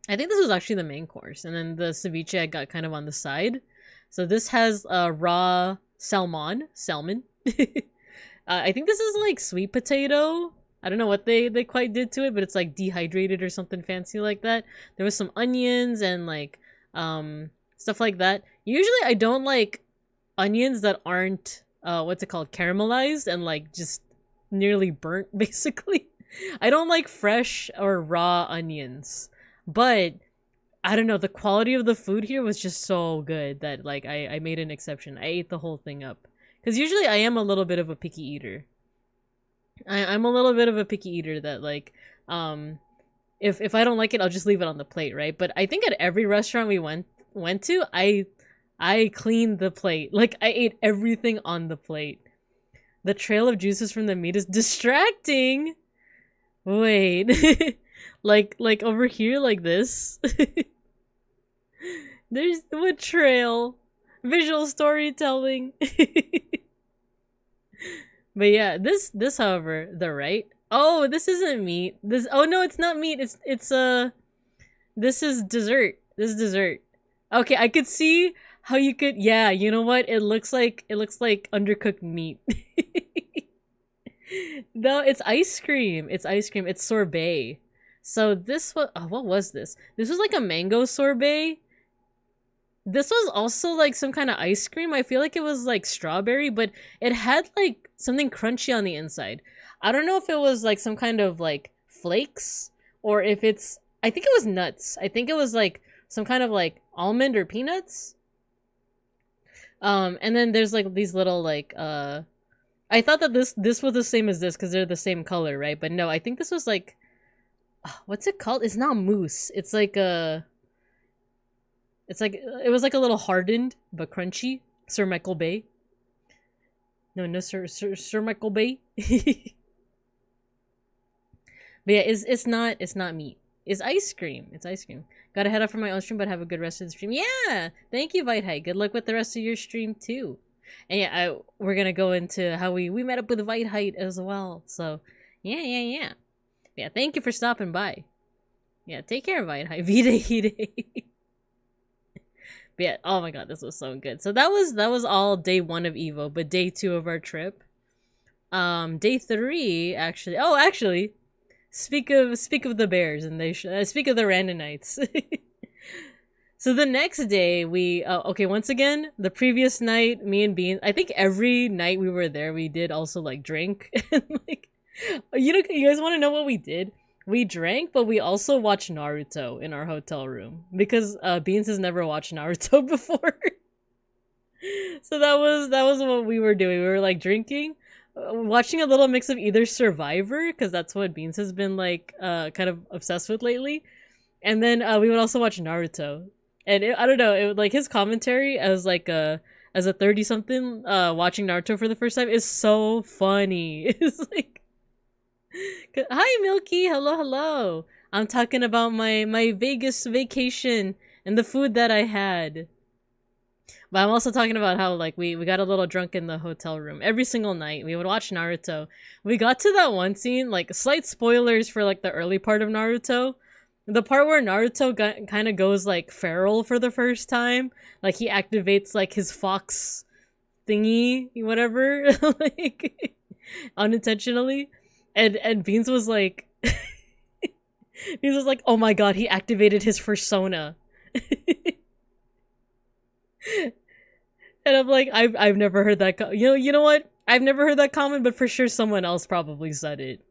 I think this was actually the main course. And then the ceviche I got kind of on the side. So this has raw salmon. I think this is like sweet potato. I don't know what they quite did to it, but it's like dehydrated or something fancy like that. There was some onions and like stuff like that. Usually I don't like onions that aren't what's it called, caramelized and like just nearly burnt, basically. I don't like fresh or raw onions. But I don't know, the quality of the food here was just so good that like I made an exception. I ate the whole thing up. Because usually I am a little bit of a picky eater. I'm a little bit of a picky eater that like if I don't like it, I'll just leave it on the plate, right? But I think at every restaurant we went to, I cleaned the plate. Like, I ate everything on the plate. The trail of juices from the meat is distracting. Wait. like over here like this. There's what trail? Visual storytelling. But yeah, this however, the right. Oh, this isn't meat. Oh no, it's not meat. It's this is dessert. This is dessert. Okay, I could see how you could, yeah, you know what? It looks like undercooked meat. No, it's ice cream. It's ice cream. It's sorbet. So this was, oh, what was this? This was like a mango sorbet. This was also like some kind of ice cream. I feel like it was like strawberry, but it had like something crunchy on the inside. I don't know if it was like some kind of like flakes or if it's, I think it was nuts. I think it was like some kind of like almond or peanuts. And then there's like these little like, I thought that this was the same as this because they're the same color, right? But no, I think this was like, what's it called? It's not mousse. It's like a, it was like a little hardened but crunchy. Sir Michael Bay. No, Sir Michael Bay. But yeah, it's not meat. It's ice cream. It's ice cream. Gotta head up for my own stream, but have a good rest of the stream. Yeah, thank you, Vite High. Good luck with the rest of your stream too. And yeah, we're gonna go into how we met up with Vite Height as well. So yeah. Yeah, thank you for stopping by. Yeah, take care, Vite High. Vide. But yeah, oh my god, this was so good. So that was all day 1 of Evo, but day 2 of our trip. Day 3 actually. Oh, actually, speak of the bears, and they speak of the Randonites. So the next day we okay, once again, the previous night, me and Beans, I think every night we were there, we did also like drink and like, you guys want to know what we did? We drank, but we also watched Naruto in our hotel room because Beans has never watched Naruto before. So that was what we were doing. We were like drinking, watching a little mix of either Survivor, because that's what Beans has been like kind of obsessed with lately, and then we would also watch Naruto. And I don't know, it like his commentary as like a 30-something watching Naruto for the first time is so funny. It's like, hi Milky, hello. I'm talking about my Vegas vacation and the food that I had. But I'm also talking about how like we got a little drunk in the hotel room every single night. We would watch Naruto. We got to that one scene, like slight spoilers for like the early part of Naruto. The part where Naruto kind of goes like feral for the first time. Like he activates like his fox thingy, whatever, like unintentionally. And Beans was like, Beans was like, oh my god, he activated his persona. And I'm like, I've never heard that. You know what? I've never heard that comment, but for sure someone else probably said it.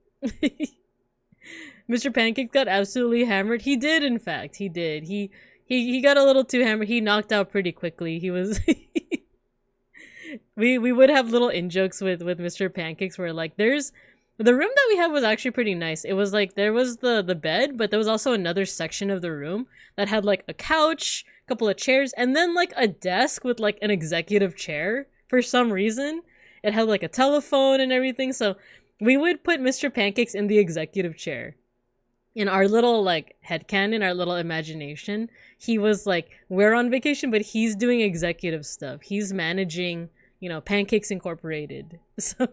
Mr. Pancakes got absolutely hammered. He did, in fact. He did. He got a little too hammered. He knocked out pretty quickly. He was... we would have little in-jokes with Mr. Pancakes where, like, there's... The room that we had was actually pretty nice. It was, like, there was the bed, but there was also another section of the room that had, like, a couch, a couple of chairs, and then, like, a desk with, like, an executive chair for some reason. It had, like, a telephone and everything, so we would put Mr. Pancakes in the executive chair. In our little, like, headcanon, our little imagination, he was, like, we're on vacation, but he's doing executive stuff. He's managing, you know, Pancakes Incorporated. So...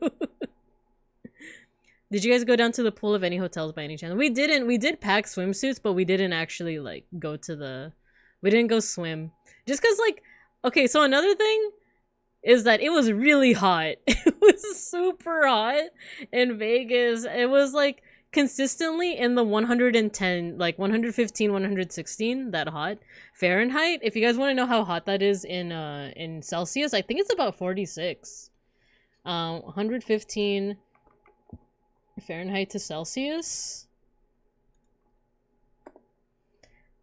Did you guys go down to the pool of any hotels by any chance? We didn't. We did pack swimsuits, but we didn't actually, like, go to the... We didn't go swim. Just because, like... Okay, so another thing is that it was really hot. It was super hot in Vegas. It was, like, consistently in the 110, like, 115, 116, that hot. Fahrenheit, if you guys want to know how hot that is in Celsius, I think it's about 46. 115... Fahrenheit to Celsius.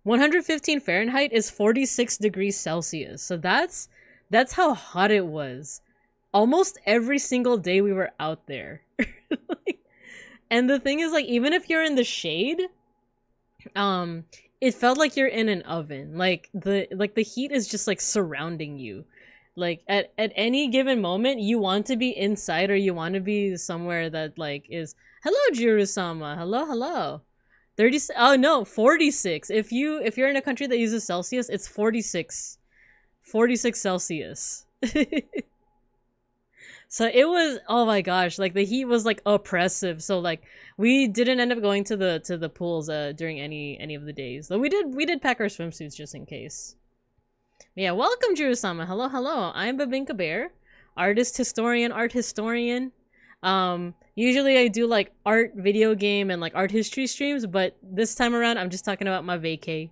115 Fahrenheit is 46 degrees Celsius. So that's how hot it was. Almost every single day we were out there. And the thing is, like, even if you're in the shade, it felt like you're in an oven. Like the heat is just, like, surrounding you. Like, at any given moment, you want to be inside or you want to be somewhere that, like, is... Hello, Jiru-sama. Hello. 30... Oh, no, 46. If you're in a country that uses Celsius, it's 46. 46 Celsius. So it was... Oh my gosh, like, the heat was, like, oppressive. So, like, we didn't end up going to the pools during any of the days. Though we did pack our swimsuits just in case. Yeah, welcome, Jiru-sama. Hello. I'm Babinka Bear, art historian. Usually I do, like, art video game and, like, art history streams, but this time around I'm just talking about my vacay.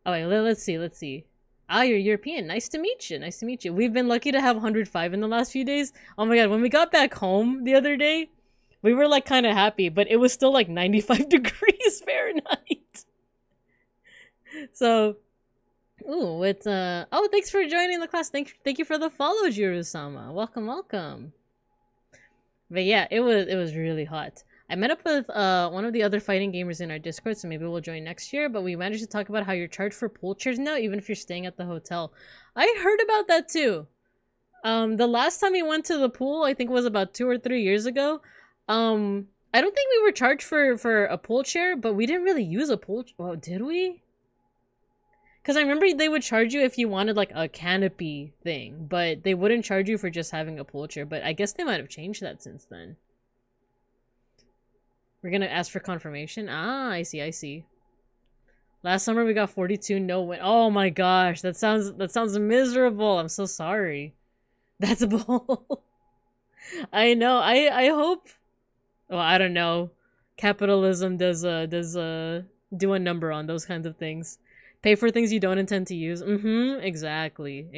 Oh wait, let's see. Ah, you're European. Nice to meet you. We've been lucky to have 105 in the last few days. Oh my god, when we got back home the other day, we were, like, kind of happy, but it was still, like, 95 degrees Fahrenheit. So, ooh, it's oh, thanks for joining the class. Thank you for the follow, Jiru-sama. Welcome. But yeah, it was really hot. I met up with one of the other fighting gamers in our Discord, so maybe we'll join next year. But we managed to talk about how you're charged for pool chairs now, even if you're staying at the hotel. I heard about that too. The last time we went to the pool, I think it was about 2 or 3 years ago. I don't think we were charged for a pool chair, but we didn't really use a pool. Oh, did we? Because I remember they would charge you if you wanted, like, a canopy thing, but they wouldn't charge you for just having a pool chair, but I guess they might have changed that since then. We're gonna ask for confirmation? Ah, I see. Last summer we got 42, no win. Oh my gosh, that sounds miserable. I'm so sorry. That's bull. I know, I hope... Well, I don't know. Capitalism does do a number on those kinds of things. Pay for things you don't intend to use. Exactly.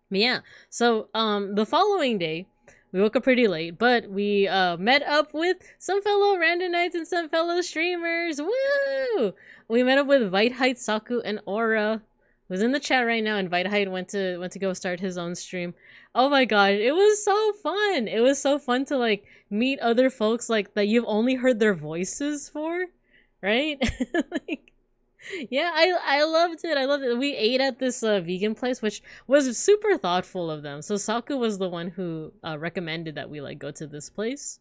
But yeah, so, the following day, we woke up pretty late, but we, met up with some fellow randomites and some fellow streamers. Woo! We met up with Viteheit, Saku, and Aura, who's in the chat right now, and Viteheit went to go start his own stream. Oh my god, it was so fun! It was so fun to, like, meet other folks, like, that you've only heard their voices for, right? Like, yeah, I loved it. We ate at this vegan place, which was super thoughtful of them. So Saku was the one who recommended that we, like, go to this place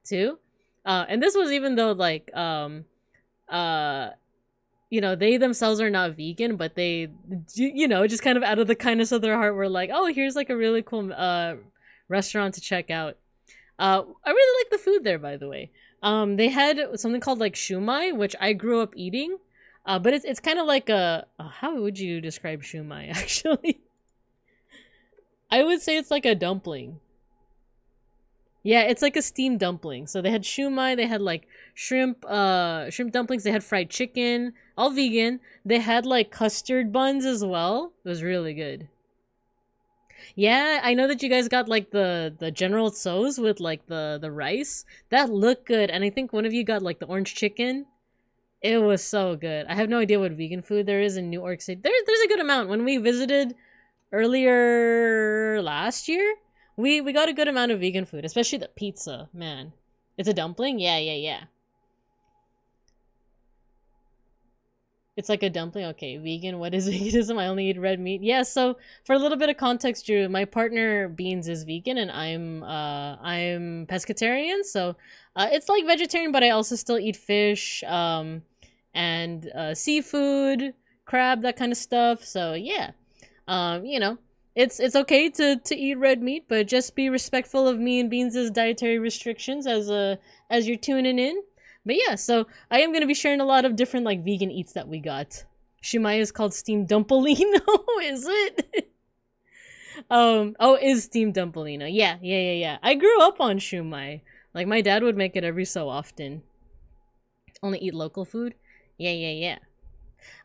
too. And this was even though, like, you know, they themselves are not vegan, but they, you know, just kind of out of the kindness of their heart were like, oh, here's, like, a really cool restaurant to check out. I really like the food there, by the way. They had something called, like, shumai, which I grew up eating. But it's kind of like a... how would you describe shumai, actually? I would say it's like a dumpling. Yeah, it's like a steamed dumpling. So they had shumai, they had, like, shrimp dumplings, they had fried chicken, all vegan. They had, like, custard buns as well. It was really good. Yeah, I know that you guys got like the General Tso's with like the rice. That looked good, and I think one of you got like the orange chicken. It was so good. I have no idea what vegan food there is in New York City. There's a good amount. When we visited earlier last year, we got a good amount of vegan food, especially the pizza, man. It's a dumpling? Yeah, yeah, yeah. It's like a dumpling? Okay, vegan. What is veganism? I only eat red meat. Yeah, so for a little bit of context, Drew, my partner Beans is vegan and I'm pescatarian, so it's like vegetarian, but I also still eat fish, and seafood, crab, that kind of stuff. So yeah. You know, it's okay to eat red meat, but just be respectful of me and Beans' dietary restrictions as you're tuning in. But yeah, so I am gonna be sharing a lot of different like vegan eats that we got. Shumai is called steamed dumplino, is it? Oh, is steamed dumplino. Yeah. I grew up on shumai. Like my dad would make it every so often. Only eat local food? Yeah.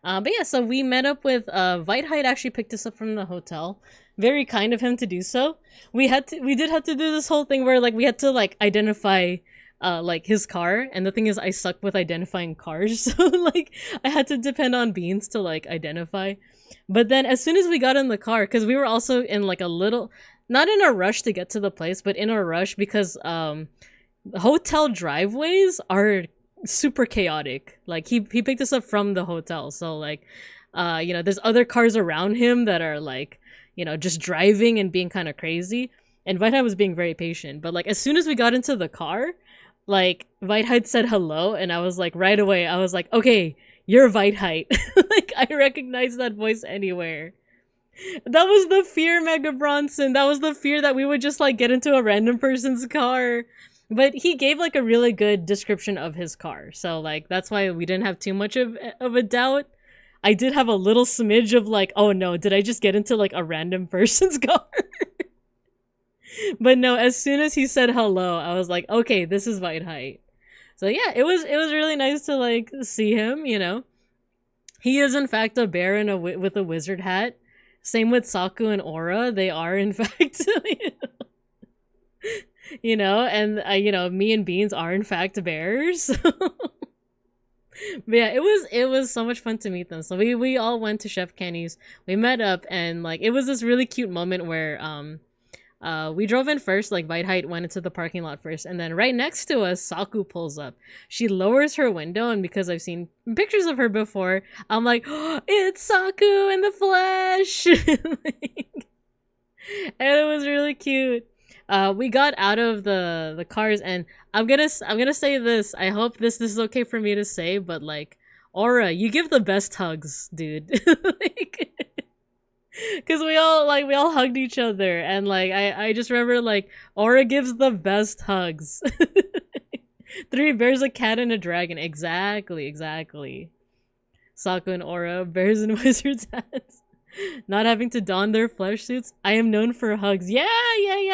But yeah, so we met up with Weidheit actually picked us up from the hotel. Very kind of him to do so. We did have to do this whole thing where like we had to like identify like his car, and the thing is I suck with identifying cars, so like I had to depend on Beans to like identify. But then as soon as we got in the car, because we were also in like a little, not in a rush to get to the place, but in a rush because hotel driveways are super chaotic. Like he picked us up from the hotel, so like you know, there's other cars around him that are like, you know, just driving and being kind of crazy, and Weidheit was being very patient. But like as soon as we got into the car, like Weidheit said hello, and I was like, right away I was like, okay, you're Weidheit. Like I recognize that voice anywhere. That was the fear, Mega Bronson. That was the fear that we would just like get into a random person's car. But he gave like a really good description of his car, so like that's why we didn't have too much of a doubt. I did have a little smidge of like, oh no, did I just get into like a random person's car? But no, as soon as he said hello, I was like, okay, this is Weidheit. So yeah, it was really nice to like see him, you know. He is in fact a bear in with a wizard hat. Same with Saku and Aura. They are in fact you know, and you know, me and Beans are in fact bears. But yeah, it was so much fun to meet them. So we all went to Chef Kenny's. We met up, and like it was this really cute moment where we drove in first. Like Weidheit went into the parking lot first, and then right next to us, Saku pulls up. She lowers her window, and because I've seen pictures of her before, I'm like, oh, it's Saku in the flesh. And it was really cute. We got out of the cars, and I'm gonna say this. I hope this is okay for me to say, but like, Aura, you give the best hugs, dude. Like, cause we all hugged each other, and like I just remember like Aura gives the best hugs. Three bears, a cat, and a dragon. Exactly. Saku and Aura, bears and wizards hats. Not having to don their flesh suits. I am known for hugs. Yeah,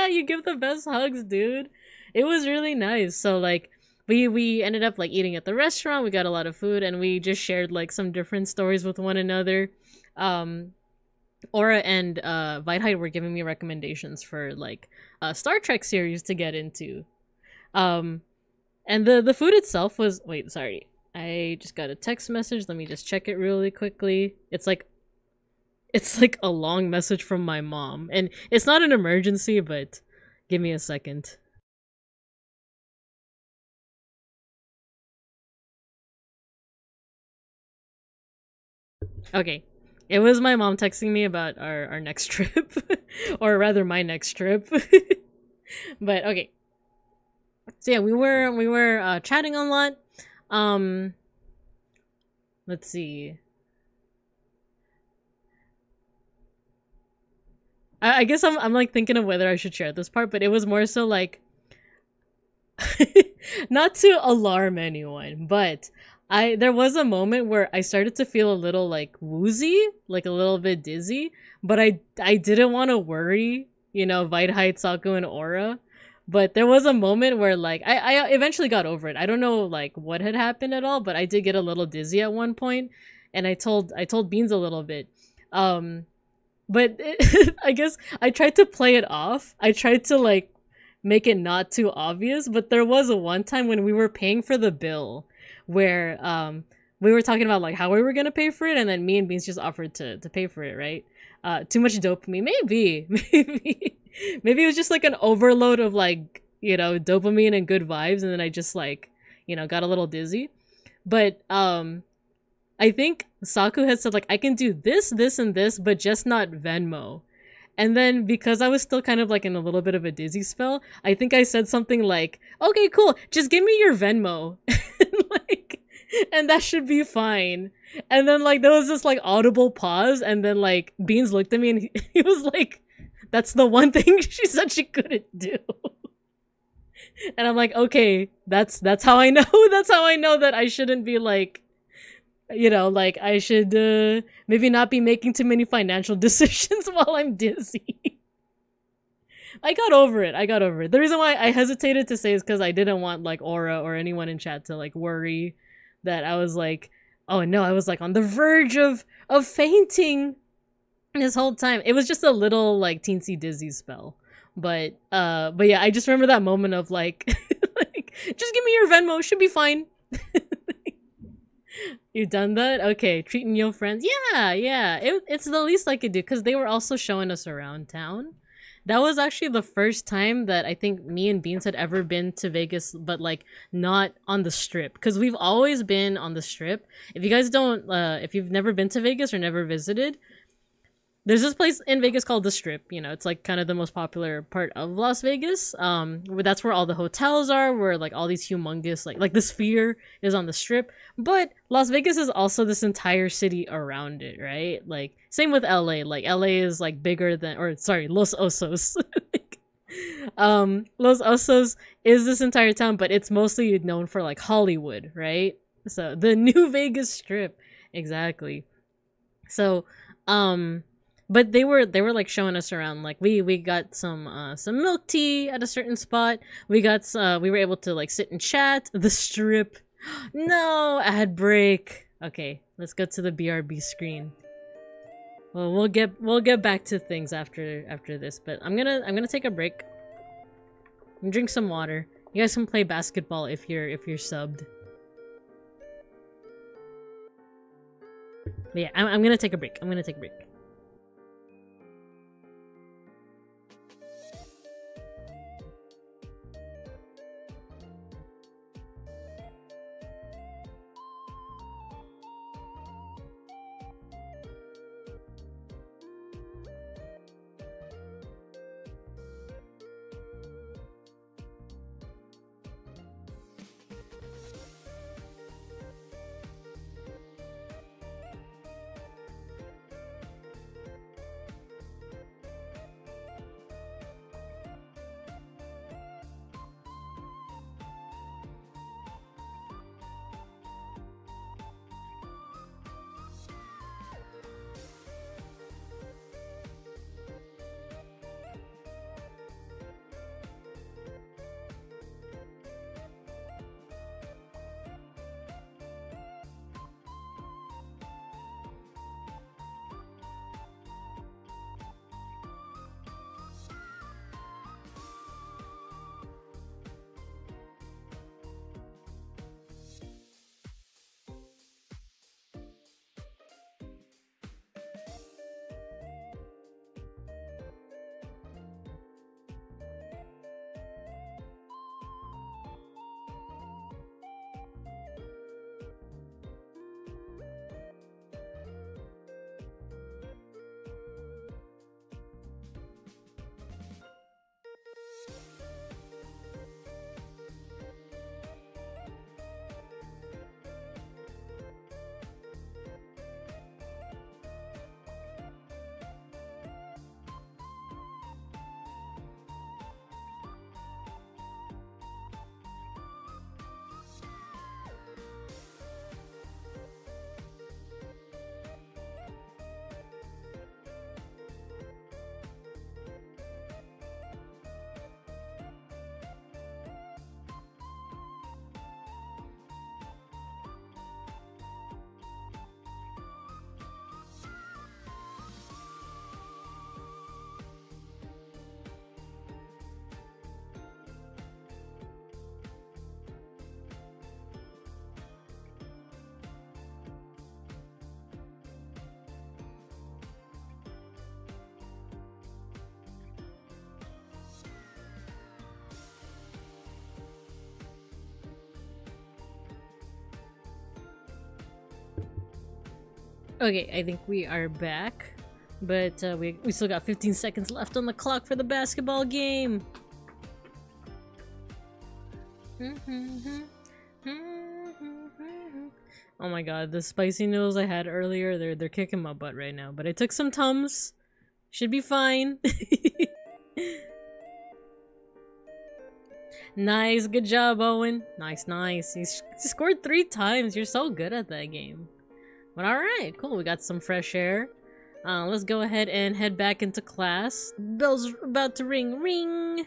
you give the best hugs, dude. It was really nice. So like we ended up like eating at the restaurant. We got a lot of food, and we just shared like some different stories with one another. Aura and Weidheit were giving me recommendations for like Star Trek series to get into. And the food itself was, wait, sorry. I just got a text message. Let me just check it really quickly. It's like a long message from my mom, and it's not an emergency, but give me a second. Okay. It was my mom texting me about our next trip. Or rather my next trip. But okay. So yeah, we were chatting a lot. Let's see. I guess I'm like thinking of whether I should share this part, but it was more so like not to alarm anyone, but there was a moment where I started to feel a little like woozy, like a little bit dizzy, but I didn't want to worry, you know, Weidheit, Saku, and Aura. But there was a moment where like I eventually got over it. I don't know like what had happened at all, but I did get a little dizzy at one point, and I told Beans a little bit. But I guess I tried to play it off. I tried to like make it not too obvious, but there was a one time when we were paying for the bill where we were talking about like how we were gonna pay for it, and then me and Beans just offered to pay for it, right? Too much dopamine, maybe, maybe it was just like an overload of like, you know, dopamine and good vibes, and then I just like, you know, got a little dizzy. But I think Saku had said like I can do this, this, and this, but just not Venmo. And then because I was still kind of like in a little bit of a dizzy spell, I think I said something like, "Okay, cool, just give me your Venmo," and like, and that should be fine. And then like there was this like audible pause, and then like Beans looked at me and he was like, "That's the one thing she said she couldn't do." And I'm like, "Okay, that's how I know. That's how I know that I shouldn't be like." You know, like I should maybe not be making too many financial decisions while I'm dizzy. I got over it. I got over it. The reason why I hesitated to say is because I didn't want like Aura or anyone in chat to like worry that I was like, oh no, I was like on the verge of fainting this whole time. It was just a little like teensy dizzy spell. But yeah, I just remember that moment of like, like just give me your Venmo, should be fine. You done that? Okay, treating your friends. Yeah. It's the least I could do because they were also showing us around town. That was actually the first time that I think me and Beans had ever been to Vegas, but like not on the strip. Because we've always been on the strip. If you guys don't, if you've never been to Vegas or never visited, there's this place in Vegas called the Strip. You know, it's like kind of the most popular part of Las Vegas. That's where all the hotels are, where like all these humongous like the Sphere is on the Strip. But Las Vegas is also this entire city around it, right? Like same with LA. Like LA is like bigger than, or sorry, Los Osos. Los Osos is this entire town, but it's mostly known for like Hollywood, right? So the New Vegas Strip, exactly. So, but they were like showing us around. Like we got some milk tea at a certain spot. We were able to like sit and chat. The Strip. No, ad break. Okay, let's go to the BRB screen. Well, we'll get back to things after this, but I'm gonna take a break and drink some water. You guys can play basketball if you're subbed. But yeah, I'm gonna take a break. I'm gonna take a break. Okay, I think we are back. But we still got 15 seconds left on the clock for the basketball game. Oh my god, the spicy noodles I had earlier, they're kicking my butt right now. But I took some Tums. Should be fine. Nice, good job, Owen. Nice, nice. He scored 3 times. You're so good at that game. But alright, cool. We got some fresh air. Let's go ahead and head back into class. Bell's about to ring. Ring!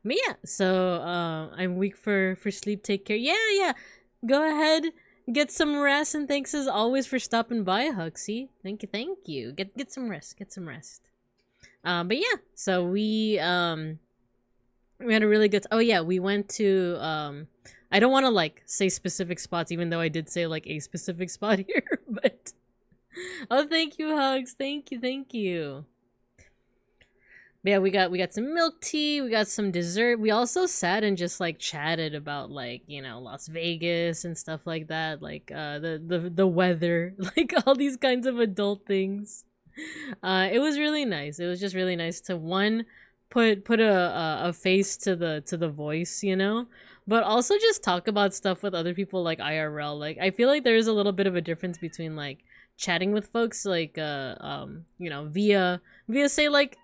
But yeah, so I'm weak for sleep. Take care. Yeah. Go ahead, get some rest, and thanks as always for stopping by, Huxie. Thank you. Get some rest. But yeah, so we had a really good. Oh yeah, we went to I don't want to like say specific spots, even though I did say like a specific spot here, but. Oh, thank you, Hugs. Thank you. But yeah, we got some milk tea, we got some dessert. We also sat and just like chatted about like, you know, Las Vegas and stuff like that, like the weather, like all these kinds of adult things. It was really nice. It was just really nice to put a face to the voice, you know, but also just talk about stuff with other people like IRL. Like I feel like there is a little bit of a difference between like chatting with folks like you know, via say like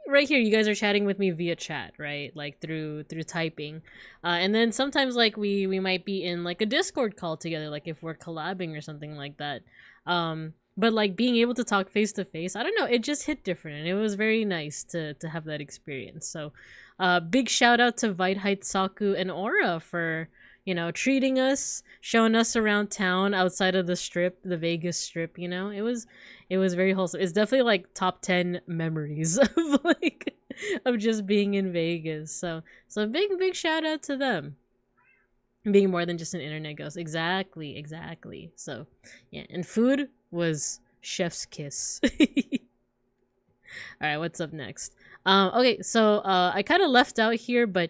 right here you guys are chatting with me via chat, right, like through typing, and then sometimes like we might be in like a Discord call together, like if we're collabing or something like that, but like being able to talk face to face, I don't know, it just hit different and it was very nice to have that experience. So big shout out to Viteheit, Saku, and Aura for, you know, treating us, showing us around town outside of the strip, the Vegas strip, you know. It was very wholesome. It's definitely like top 10 memories of like of just being in Vegas. So big shout out to them. Being more than just an internet ghost. Exactly. So, yeah, and food was chef's kiss. All right, what's up next? Okay, so I kind of left out here, but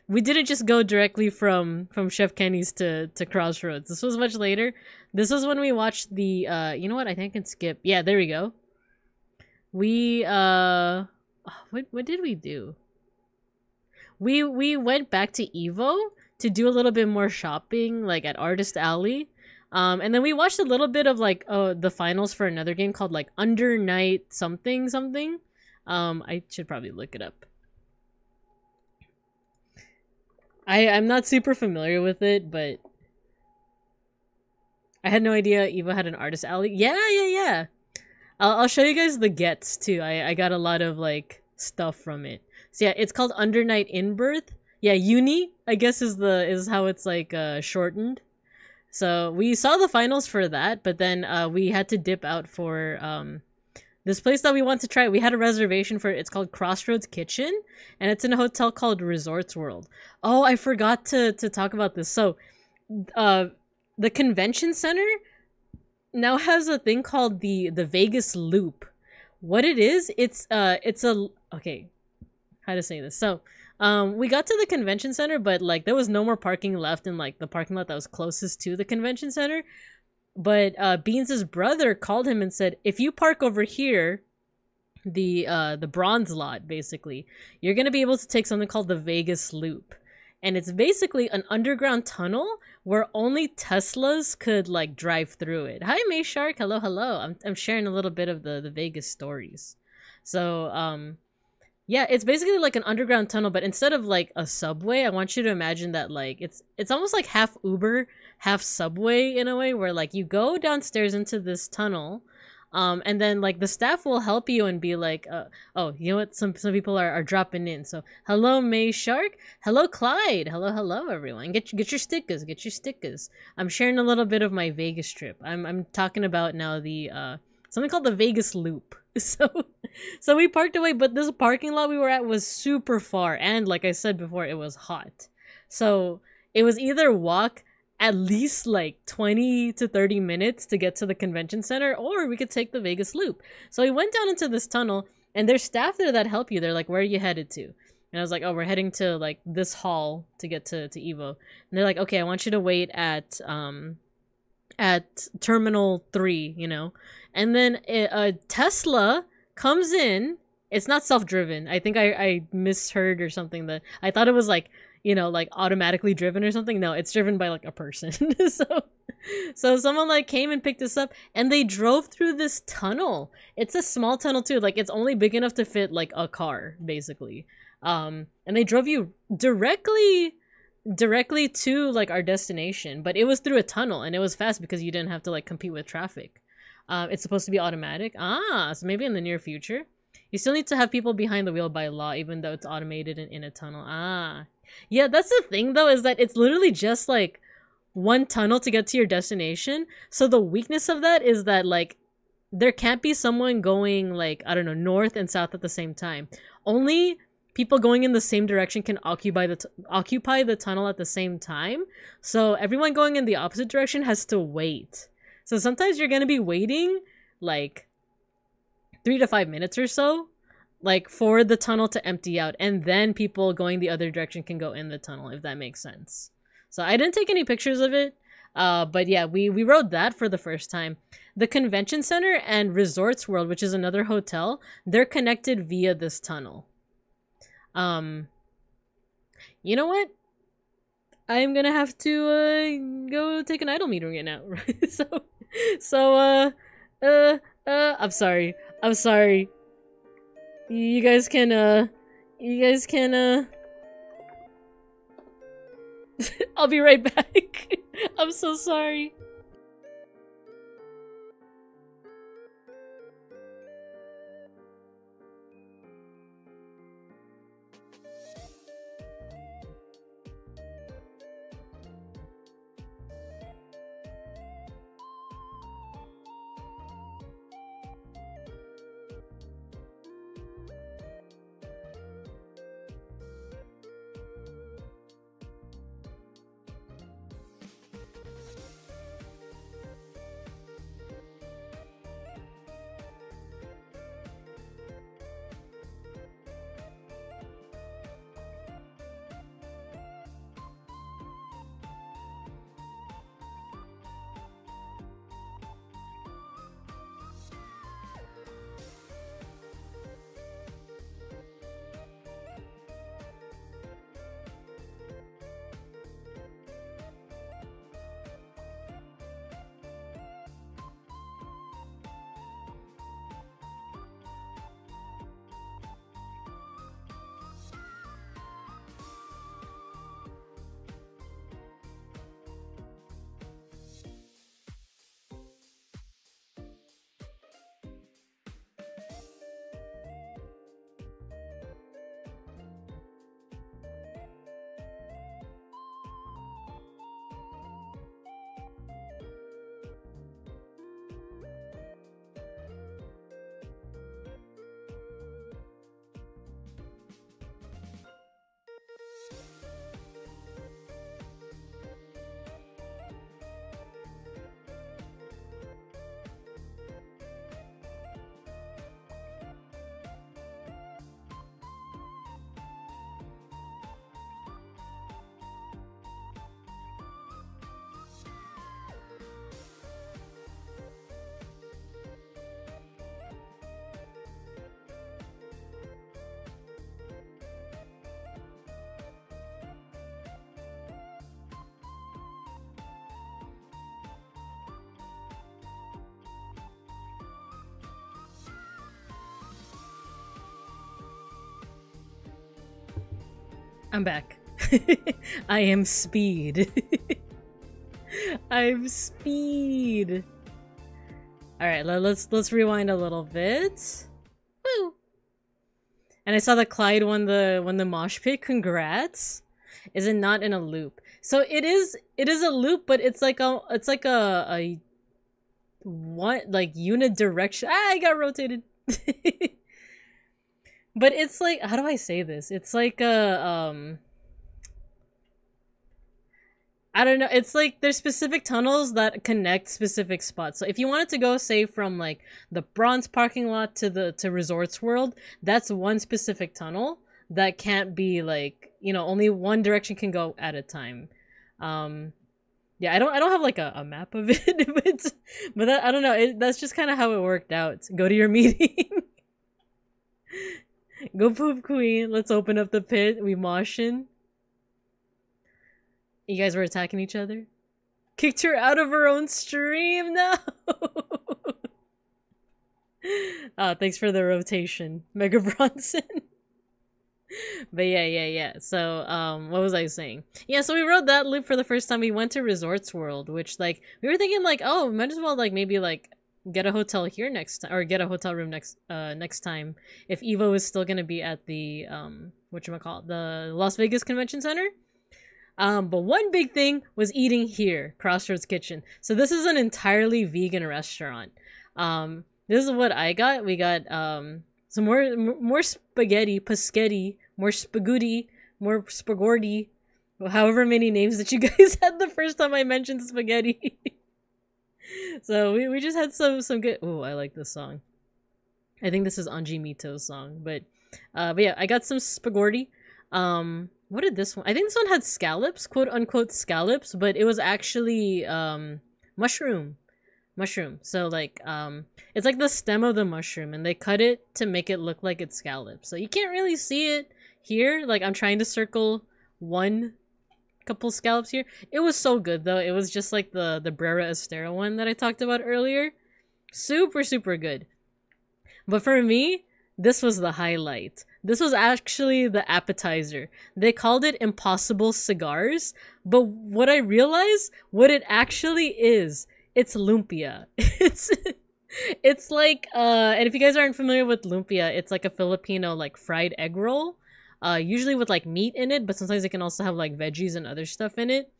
we didn't just go directly from Chef Kenny's to Crossroads. This was much later. This was when we watched the you know what? I think I can skip. Yeah, there we go. We what did we do? We went back to Evo to do a little bit more shopping, like at Artist Alley. And then we watched a little bit of like the finals for another game called like Under Night something. I should probably look it up. I'm not super familiar with it, but I had no idea Evo had an Artist Alley. Yeah. I'll show you guys the gets too. I got a lot of like stuff from it. So yeah, it's called Under Night in Birth. Yeah, Uni, I guess is how it's like shortened. So we saw the finals for that, but then we had to dip out for this place that we want to try. We had a reservation for it. It's called Crossroads Kitchen, and it's in a hotel called Resorts World. Oh, I forgot to talk about this. So the convention center now has a thing called the Vegas Loop. What it is, it's a okay, how to say this. So we got to the convention center, but like there was no more parking left in like the parking lot that was closest to the convention center. But Beans' brother called him and said, if you park over here, the bronze lot, basically, you're gonna be able to take something called the Vegas Loop. And it's basically an underground tunnel where only Teslas could like drive through it. Hi May Shark, hello. I'm sharing a little bit of the Vegas stories. So yeah, it's basically like an underground tunnel, but instead of like a subway, I want you to imagine that like it's almost like half Uber, half subway in a way, where like you go downstairs into this tunnel, and then like the staff will help you and be like, oh, you know what? Some people are dropping in. So hello May Shark, hello Clyde, hello everyone. Get your stickers. I'm sharing a little bit of my Vegas trip. I'm talking about now the something called the Vegas Loop. So we parked away, but this parking lot we were at was super far, and like I said before, it was hot. So it was either walk at least like 20 to 30 minutes to get to the convention center, or we could take the Vegas Loop. So we went down into this tunnel, and there's staff there that help you. They're like, where are you headed to? And I was like, oh, we're heading to like this hall to get to Evo. And they're like, okay, I want you to wait at at Terminal 3, you know. And then a Tesla comes in. It's not self-driven. I think I misheard or something. That I thought it was like, you know, like automatically driven or something. No, it's driven by like a person. So someone like came and picked us up, and they drove through this tunnel. It's a small tunnel too. Like it's only big enough to fit like a car, basically. And they drove you directly to like our destination, but it was through a tunnel, and it was fast because you didn't have to like compete with traffic. It's supposed to be automatic. So maybe in the near future. You still need to have people behind the wheel by law, even though it's automated and in a tunnel. Yeah, that's the thing though, is that it's literally just like one tunnel to get to your destination. So the weakness of that is that like there can't be someone going like, I don't know, north and south at the same time. Only people going in the same direction can occupy the tunnel at the same time. So everyone going in the opposite direction has to wait. So sometimes you're gonna be waiting like 3 to 5 minutes or so, like for the tunnel to empty out, and then people going the other direction can go in the tunnel, if that makes sense. So I didn't take any pictures of it, but yeah, we rode that for the first time. The convention center and Resorts World, which is another hotel, they're connected via this tunnel. You know what? I'm gonna have to go take an idol meeting right now. I'm sorry. You guys can I'll be right back. I'm so sorry. I'm back. I am speed. I'm speed. All right, let's rewind a little bit. Woo! And I saw that Clyde won the mosh pit. Congrats. Is it not in a loop? So it is a loop, but it's like a what, like unidirectional. I got rotated. But it's like, how do I say this? It's like a I don't know. It's like there's specific tunnels that connect specific spots. So if you wanted to go, say, from like the Bronze parking lot to Resorts World, that's one specific tunnel that can't be like, you know, only one direction can go at a time. Yeah, I don't have like a map of it, but that, I don't know. That's just kind of how it worked out. Go to your meeting. Go poop queen. Let's open up the pit. We moshin. You guys were attacking each other. Kicked her out of her own stream. No. Thanks for the rotation, Mega Bronson. But yeah. So, what was I saying? Yeah, so we rode that loop for the first time. We went to Resorts World, which, like, we were thinking, like, oh, we might as well, like, maybe, like, get a hotel here next time, or get a hotel room next time, if Evo is still gonna be at the, whatchamacallit, the Las Vegas Convention Center. But one big thing was eating here, Crossroads Kitchen. So this is an entirely vegan restaurant. This is what I got. We got, some more spaghetti, paschetti, more spaghetti, more spagordi, however many names that you guys had the first time I mentioned spaghetti. So we just had some good. Oh, I like this song. I think this is Anji Mito's song, but yeah, I got some spagordi. What did this one? I think this one had scallops, quote unquote scallops, but it was actually mushroom. So like it's like the stem of the mushroom, and they cut it to make it look like it's scallops. So you can't really see it here. Like, I'm trying to circle one couple scallops here. It was so good though. It was just like the Brera Estera one that I talked about earlier. Super good. But for me, this was the highlight. This was actually the appetizer. They called it Impossible Cigars, but what I realized, what it actually is, it's lumpia. It's like, and if you guys aren't familiar with lumpia, it's like a Filipino, like, fried egg roll. Usually with, like, meat in it, but sometimes it can also have, like, veggies and other stuff in it.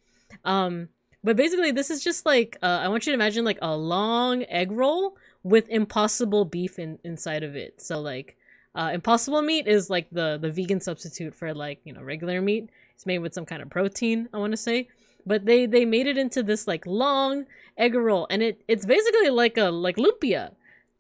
But basically, this is just, like, I want you to imagine, like, a long egg roll with Impossible beef inside of it. So, like, Impossible meat is, like, the vegan substitute for, like, you know, regular meat. It's made with some kind of protein, I want to say. But they made it into this, like, long egg roll, and it's basically like lumpia.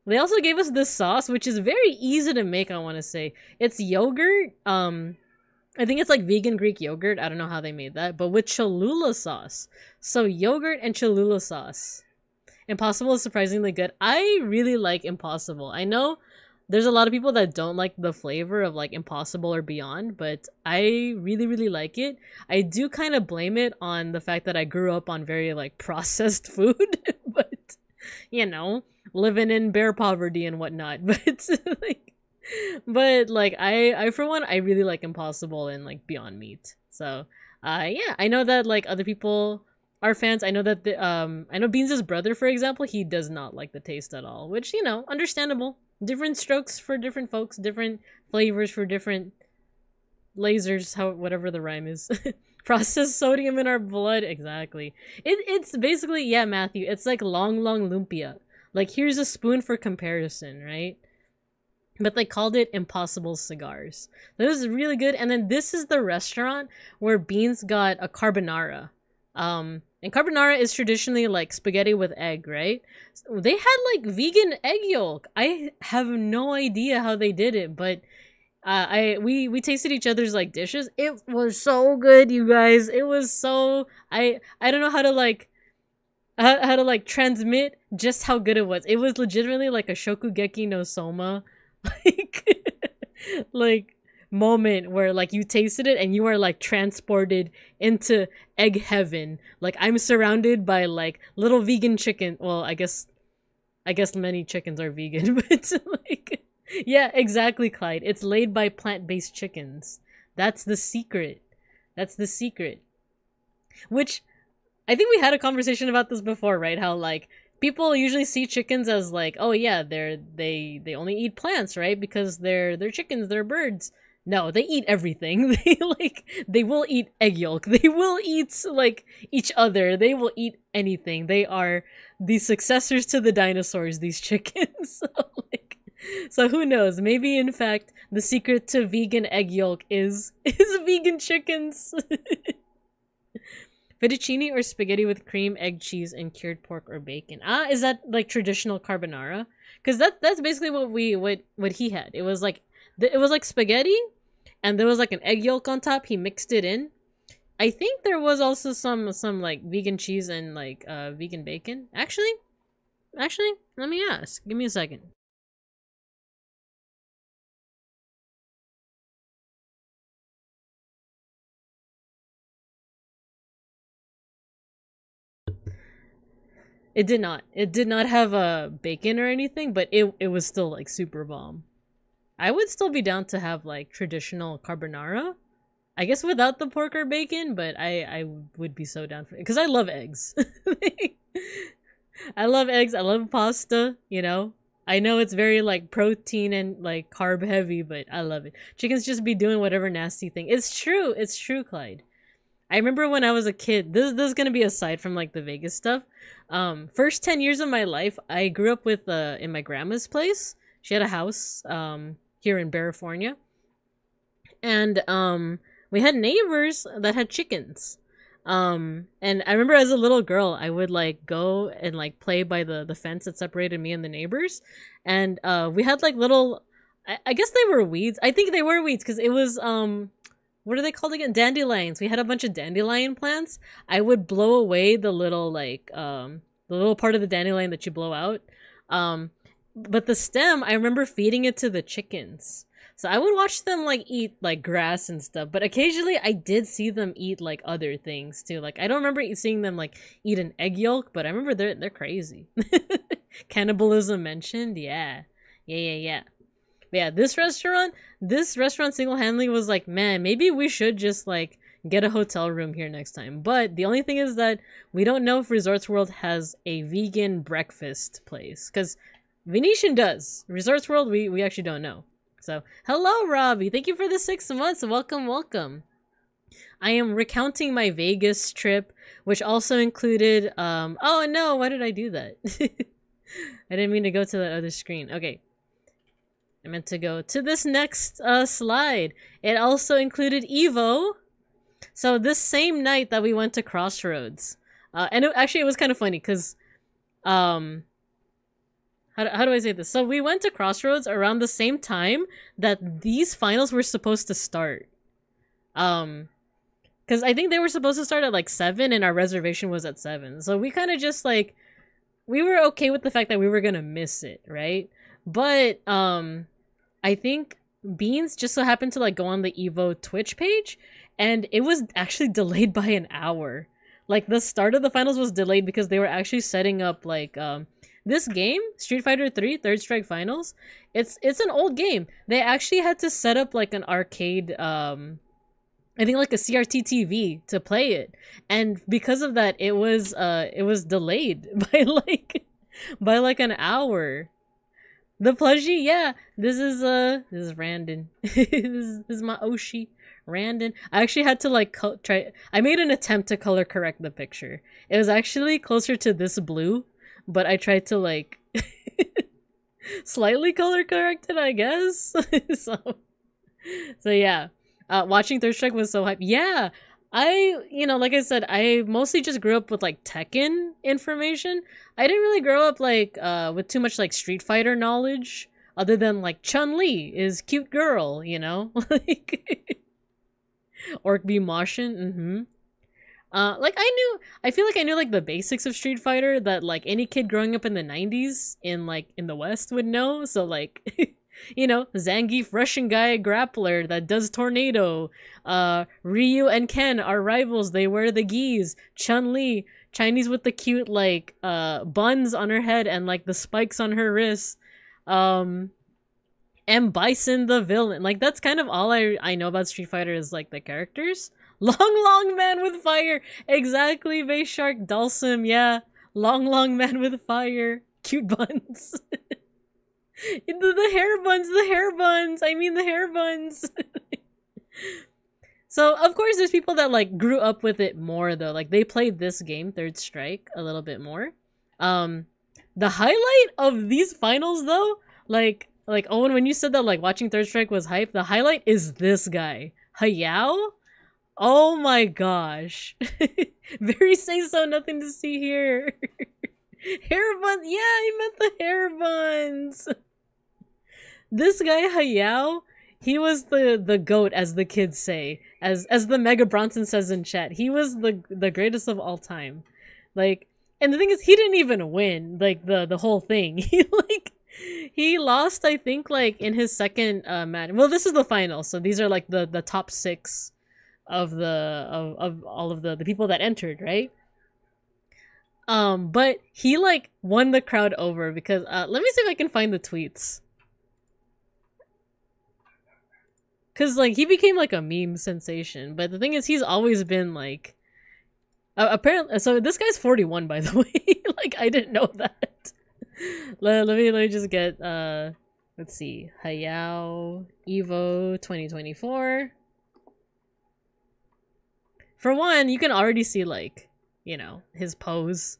They also gave us this sauce, which is very easy to make, I want to say. It's yogurt. I think it's like vegan Greek yogurt. I don't know how they made that, but with Cholula sauce. So yogurt and Cholula sauce. Impossible is surprisingly good. I really like Impossible. I know there's a lot of people that don't like the flavor of, like, Impossible or Beyond, but I really like it. I do kind of blame it on the fact that I grew up on very, like, processed food, but, you know, living in bear poverty and whatnot. But like I for one, I really like Impossible and, like, Beyond Meat. So yeah, I know that, like, other people are fans. I know that I know Beans' brother, for example, he does not like the taste at all, which, you know, understandable. Different strokes for different folks, different flavors for different lasers, whatever the rhyme is. Processed sodium in our blood, exactly. It's basically, yeah, Matthew, it's like long lumpia. Like, here's a spoon for comparison, right? But they called it Impossible Cigars. That was really good. And then this is the restaurant where Beans got a carbonara. And carbonara is traditionally, like, spaghetti with egg, right? So they had, like, vegan egg yolk. I have no idea how they did it, but we tasted each other's, like, dishes. It was so good, you guys. It was so, I don't know how to, like, how to, like, transmit just how good it was. It was legitimately like a Shokugeki no Soma, like moment where, like, you tasted it and you are, like, transported into egg heaven. Like, I'm surrounded by, like, little vegan chicken. Well, I guess many chickens are vegan, but, like, yeah, exactly, Clyde. It's laid by plant-based chickens. That's the secret. Which, I think we had a conversation about this before, right? How, like, people usually see chickens as, like, oh yeah, they only eat plants, right? Because they're chickens, they're birds. No, they eat everything. They will eat egg yolk. They will eat, like, each other. They will eat anything. They are the successors to the dinosaurs, these chickens. So who knows? Maybe, in fact, the secret to vegan egg yolk is vegan chickens. Fettuccine or spaghetti with cream, egg, cheese, and cured pork or bacon. Is that, like, traditional carbonara? Because that's basically what he had. It was like spaghetti, and there was, like, an egg yolk on top. He mixed it in. I think there was also some like vegan cheese and like vegan bacon. Actually, let me ask. Give me a second. It did not. It did not have bacon or anything, but it was still like super bomb. I would still be down to have like traditional carbonara. I guess without the pork or bacon, but I would be so down for it because I love eggs. I love eggs. I love pasta. You know, I know it's very like protein and like carb heavy, but I love it. Chickens just be doing whatever nasty thing. It's true. It's true, Clyde. I remember when I was a kid. This is gonna be aside from like the Vegas stuff. First 10 years of my life, I grew up with in my grandma's place. She had a house here in California, and we had neighbors that had chickens. And I remember as a little girl, I would like go and like play by the fence that separated me and the neighbors, and we had like little. I guess they were weeds. I think they were weeds because it was what are they called again? Dandelions. We had a bunch of dandelion plants. I would blow away the little like the little part of the dandelion that you blow out. But the stem, I remember feeding it to the chickens. So I would watch them like eat like grass and stuff, but occasionally I did see them eat like other things too. Like I don't remember seeing them like eat an egg yolk, but I remember they're crazy. Cannibalism mentioned, yeah. But yeah, this restaurant single-handedly was like, man, maybe we should just like get a hotel room here next time. But the only thing is that we don't know if Resorts World has a vegan breakfast place, because Venetian does. Resorts World, we actually don't know. So, hello, Robbie. Thank you for the 6 months. Welcome. I am recounting my Vegas trip, which also included, oh no, why did I do that? I didn't mean to go to that other screen. Okay. I meant to go to this next slide. It also included Evo. So this same night that we went to Crossroads, and it was kind of funny because, how do I say this? So we went to Crossroads around the same time that these finals were supposed to start. Because I think they were supposed to start at like 7 and our reservation was at 7. So we kind of just like, we were okay with the fact that we were gonna miss it, right? But I think Beans just so happened to like go on the Evo Twitch page, and it was actually delayed by an hour. Like the start of the finals was delayed because they were actually setting up like this game, Street Fighter 3 Third Strike Finals. It's an old game. They actually had to set up like an arcade I think like a CRT TV to play it. And because of that, it was delayed by like an hour. The plushie, yeah. This is Randon. this is my Oshi, Randon. I actually had to like I made an attempt to color correct the picture. It was actually closer to this blue, but I tried to like slightly color correct it, I guess. so yeah. Watching Third Strike was so hype. Yeah. Like I said, I mostly just grew up with like Tekken information. I didn't really grow up like with too much like Street Fighter knowledge, other than like Chun-Li is cute girl, you know? Like Orc B Moshin, I feel like I knew like the basics of Street Fighter that like any kid growing up in the 90s in the West would know. So like Zangief, Russian guy grappler that does tornado. Ryu and Ken are rivals. They wear the gis. Chun-Li, Chinese with the cute like buns on her head and like the spikes on her wrists. M. Bison the villain. Like that's kind of all I know about Street Fighter is like the characters. Long man with fire. Exactly, Vase Shark, Dulcim, yeah. Long man with fire. Cute buns. The hair buns. I mean the hair buns. So, of course, there's people that, like, grew up with it more, though. Like, they played this game, Third Strike, a little bit more. The highlight of these finals, though, like, Owen, when you said that, like, watching Third Strike was hype, the highlight is this guy. Hayao? Oh my gosh. Very say so, nothing to see here. Hair buns. Yeah, I meant the hair buns. This guy, Hayao, He was the goat, as the kids say, as the Mega Bronson says in chat. He was the greatest of all time. Like, and the thing is, he didn't even win like the whole thing. He lost, I think, like in his second match. Well, this is the final, so these are like the top 6 of all of the people that entered, right? But he like won the crowd over because let me see if I can find the tweets. Cause like he became like a meme sensation, but the thing is, he's always been like, apparently. So this guy's 41, by the way. Like I didn't know that. let me just get let's see, Hayao Evo 2024. For one, you can already see like, you know, his pose.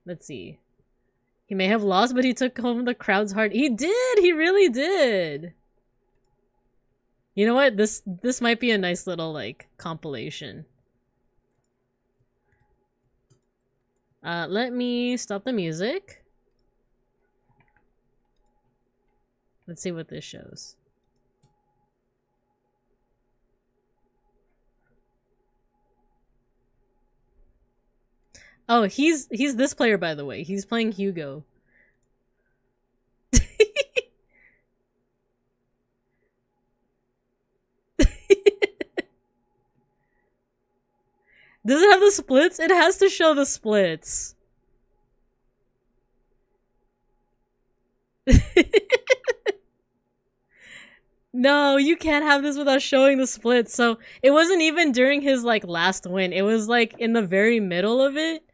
Let's see. He may have lost, but he took home the crowd's heart. He did. He really did. You know what? This might be a nice little like compilation. Let me stop the music. Let's see what this shows. Oh, he's this player, by the way. He's playing Hugo. Does it have the splits? It has to show the splits. No, you can't have this without showing the splits. So it wasn't even during his like last win. It was like in the very middle of it.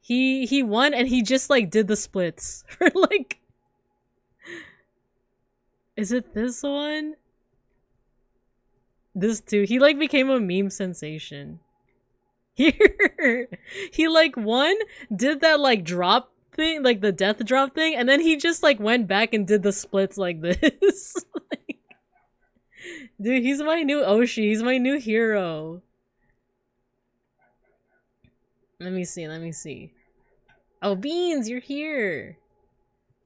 He won and he just like did the splits for like. Is it this one? This too. He like became a meme sensation. Here, he like won, did that like drop thing, like the death drop thing, and then he just like went back and did the splits like this. Like, dude, he's my new Oshi. He's my new hero. Let me see. Oh, Beans, you're here.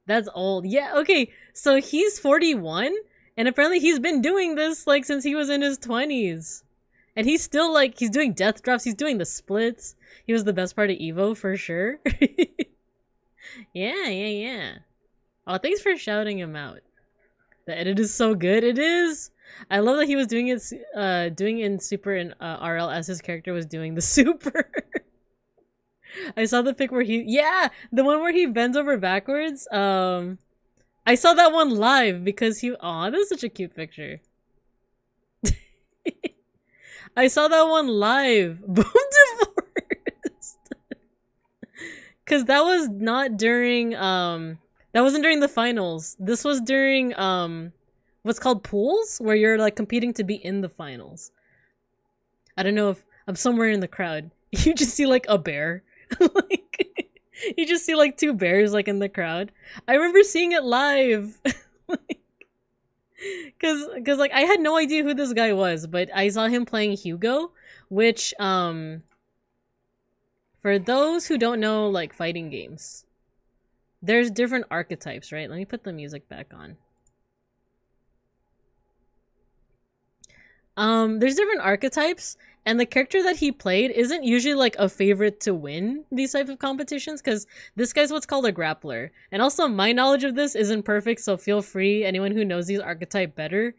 That's old. Yeah, okay. So he's 41, and apparently he's been doing this like since he was in his 20s. And he's still like, he's doing death drops, he's doing the splits. He was the best part of Evo for sure. Yeah. Oh, thanks for shouting him out. The edit is so good. It is. I love that he was doing it, doing in Super and RL as his character was doing the Super. I saw the pic where the one where he bends over backwards. I saw that one live because aw, that was such a cute picture. I saw that one live. Boom divorced. Cause that was not during that wasn't during the finals. This was during what's called pools, where you're like competing to be in the finals. I don't know if I'm somewhere in the crowd. You just see like a bear. Like you just see like 2 bears like in the crowd. I remember seeing it live. Cause like I had no idea who this guy was, but I saw him playing Hugo, which for those who don't know like fighting games, there's different archetypes, right? Let me put the music back on. There's different archetypes, and the character that he played isn't usually like a favorite to win these types of competitions, because this guy's what's called a grappler. And also my knowledge of this isn't perfect, so feel free, anyone who knows these archetype better,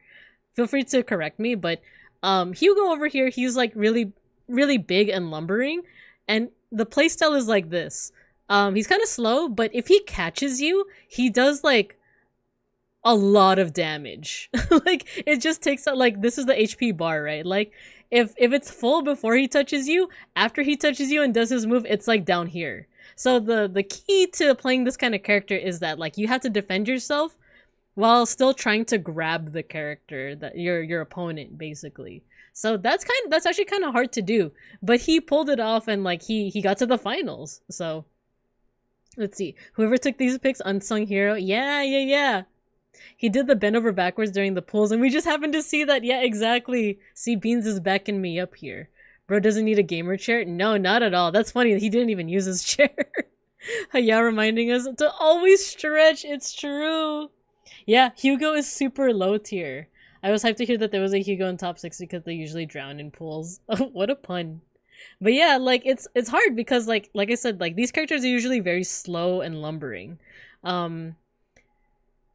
feel free to correct me. But Hugo over here, he's like really big and lumbering, and the playstyle is like this. He's kind of slow, but if he catches you, he does like a lot of damage. Like it just takes out, like, this is the HP bar, right? Like if it's full before he touches you, after he touches you and does his move, it's like down here. So the key to playing this kind of character is that like you have to defend yourself while still trying to grab the character, that your opponent, basically. So that's actually kind of hard to do, but he pulled it off, and like he got to the finals. So let's see, whoever took these pics, unsung hero. Yeah. He did the bend over backwards during the pulls, and we just happened to see that. Yeah, exactly. See, Beans is backing me up here. Bro doesn't need a gamer chair. No, not at all. That's funny. He didn't even use his chair. Yeah, reminding us to always stretch. It's true. Yeah, Hugo is super low tier. I was hyped to hear that there was a Hugo in top 6 because they usually drown in pools. What a pun. But yeah, like it's hard because like I said, like these characters are usually very slow and lumbering. Um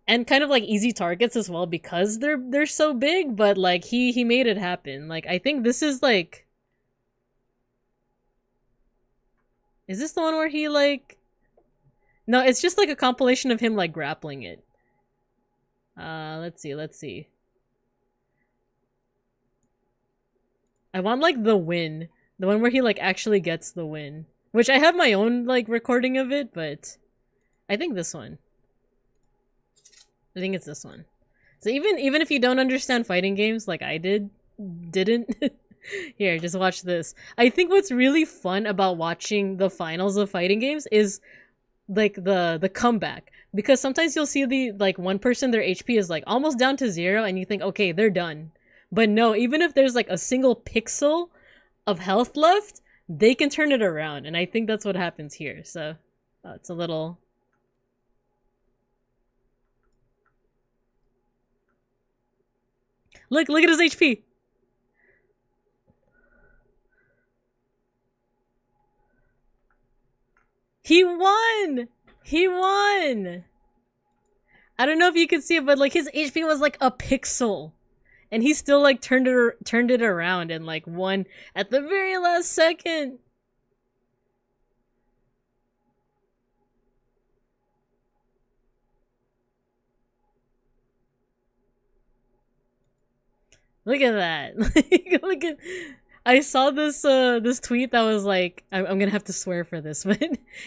and kind of like easy targets as well because they're so big, but like he made it happen. Like I think this is like, is this the one where he like, no, it's just like a compilation of him like grappling it. Let's see. I want like the win. The one where he like actually gets the win. Which I have my own like recording of it, but I think this one. I think it's this one. So even if you don't understand fighting games like I didn't here, just watch this. I think what's really fun about watching the finals of fighting games is like the comeback, because sometimes you'll see the like one person, their HP is like almost down to 0 and you think, okay, they're done. But no, even if there's like a single pixel of health left, they can turn it around, and I think that's what happens here. So it's a little, look at his HP. He won! He won! I don't know if you can see it, but like his HP was like a pixel. And he still like turned it around and like won at the very last second. Look at that. Look at, I saw this this tweet that was like, I'm gonna have to swear for this, but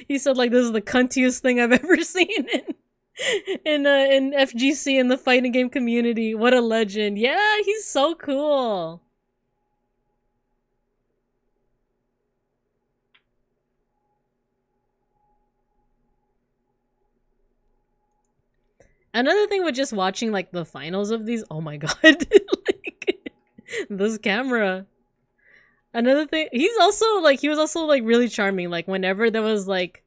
he said like, this is the cuntiest thing I've ever seen in FGC, in the fighting game community. What a legend. Yeah, he's so cool. Another thing with just watching like the finals of these, oh my god. Like, this camera. Another thing, he was also like really charming. Like whenever there was like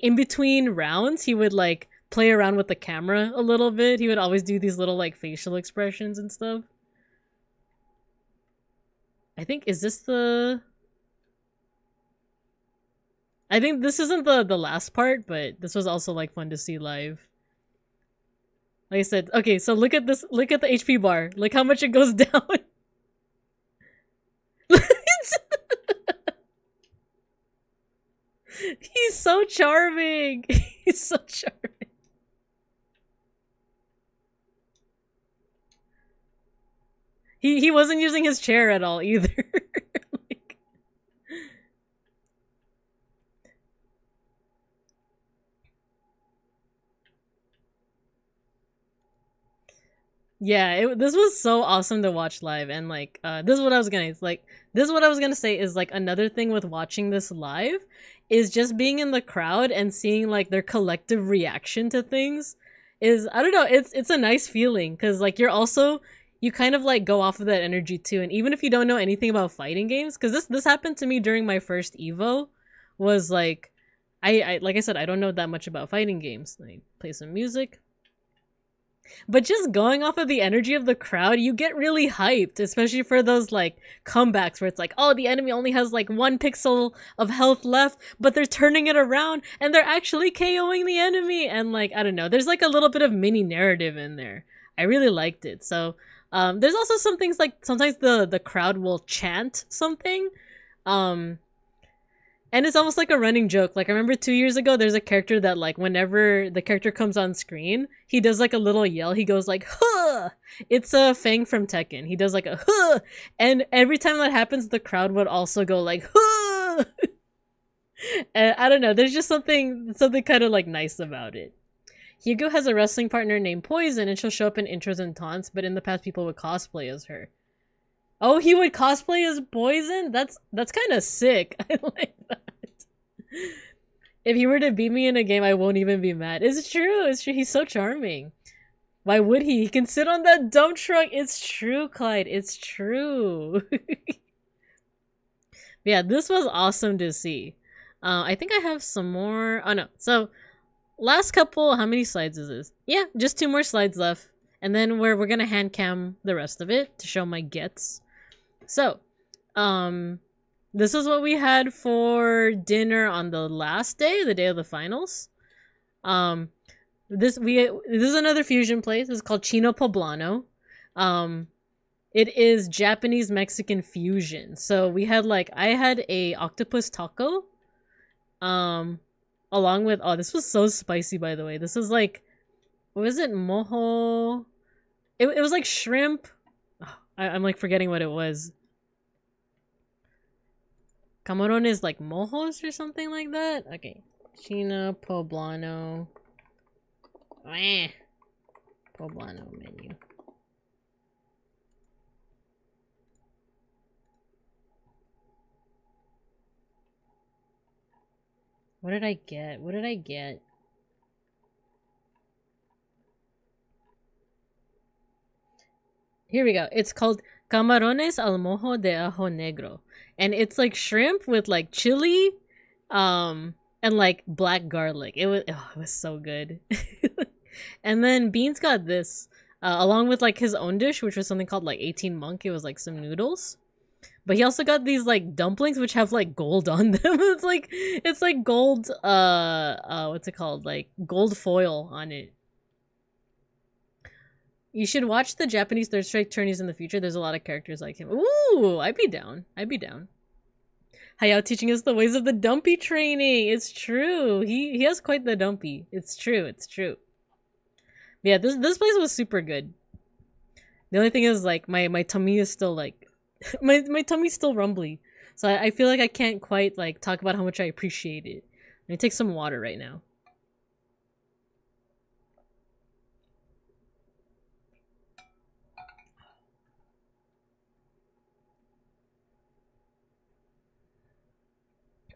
in between rounds, he would like play around with the camera a little bit. He would always do these little like facial expressions and stuff. I think, is this the, I think this isn't the last part, but this was also like fun to see live. Like I said, okay, so look at this, look at the HP bar. Look how much it goes down. He's so charming. He's so charming. He wasn't using his chair at all either. Like... Yeah, this was so awesome to watch live, and like this is what I was gonna say is like another thing with watching this live is just being in the crowd and seeing like their collective reaction to things is, I don't know, it's a nice feeling, because like you kind of like go off of that energy too. And even if you don't know anything about fighting games, because this happened to me during my first Evo, was like I like I said, I don't know that much about fighting games. Like, play some music. But just going off of the energy of the crowd, you get really hyped, especially for those like comebacks where it's like, oh, the enemy only has like 1 pixel of health left, but they're turning it around and they're actually KOing the enemy. And like, I don't know, there's like a little bit of mini narrative in there. I really liked it. So there's also some things like sometimes the crowd will chant something. And it's almost like a running joke. Like, I remember 2 years ago, there's a character that, like, whenever the character comes on screen, he does, like, a little yell. He goes, like, huh! It's a Fang from Tekken. He does, like, a huh! And every time that happens, the crowd would also go, like, huh! And I don't know. There's just something kind of, like, nice about it. Hugo has a wrestling partner named Poison, and she'll show up in intros and taunts, but in the past, people would cosplay as her. Oh, he would cosplay as Poison? That's kind of sick. I like that. If he were to beat me in a game, I won't even be mad. It's true. It's true. He's so charming. Why would he? He can sit on that dump truck. It's true, Clyde. It's true. Yeah, this was awesome to see. I think I have some more. Oh, no. So, last couple, how many slides is this? Yeah, just 2 more slides left. And then we're gonna hand cam the rest of it to show my gets. So, this is what we had for dinner on the last day, the day of the finals. This is another fusion place. It's called Chino Poblano. It is Japanese Mexican fusion. So we had I had a octopus taco. Along with this was so spicy, by the way. This was what was it? Mojo. It was like shrimp. I'm forgetting what it was. Camarones mojos or something like that. Okay. Chino Poblano. Poblano menu. What did I get? What did I get? Here we go. It's called Camarones al mojo de ajo negro. And it's shrimp with chili, and black garlic. It was so good. And then Beans got this, along with his own dish, which was something called 18 monk. It was some noodles. But he also got these dumplings which have gold on them. it's gold, what's it called? Gold foil on it. You should watch the Japanese Third Strike tourneys in the future. There's a lot of characters like him. Ooh, I'd be down. I'd be down. Hayao teaching us the ways of the dumpy training. It's true. He has quite the dumpy. It's true. It's true. But yeah, this place was super good. The only thing is my tummy is still my tummy's still rumbly. So I feel I can't quite talk about how much I appreciate it. Let me take some water right now.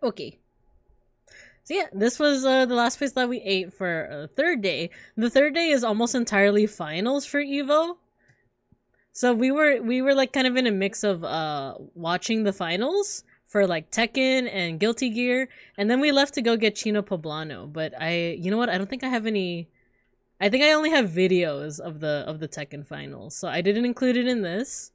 Okay. So yeah, this was the last place that we ate for the third day. The third day is almost entirely finals for Evo. So we were kind of in a mix of watching the finals for Tekken and Guilty Gear, and then we left to go get Chino Poblano. But you know what? I don't think I have any. I think I only have videos of the Tekken finals, so I didn't include it in this.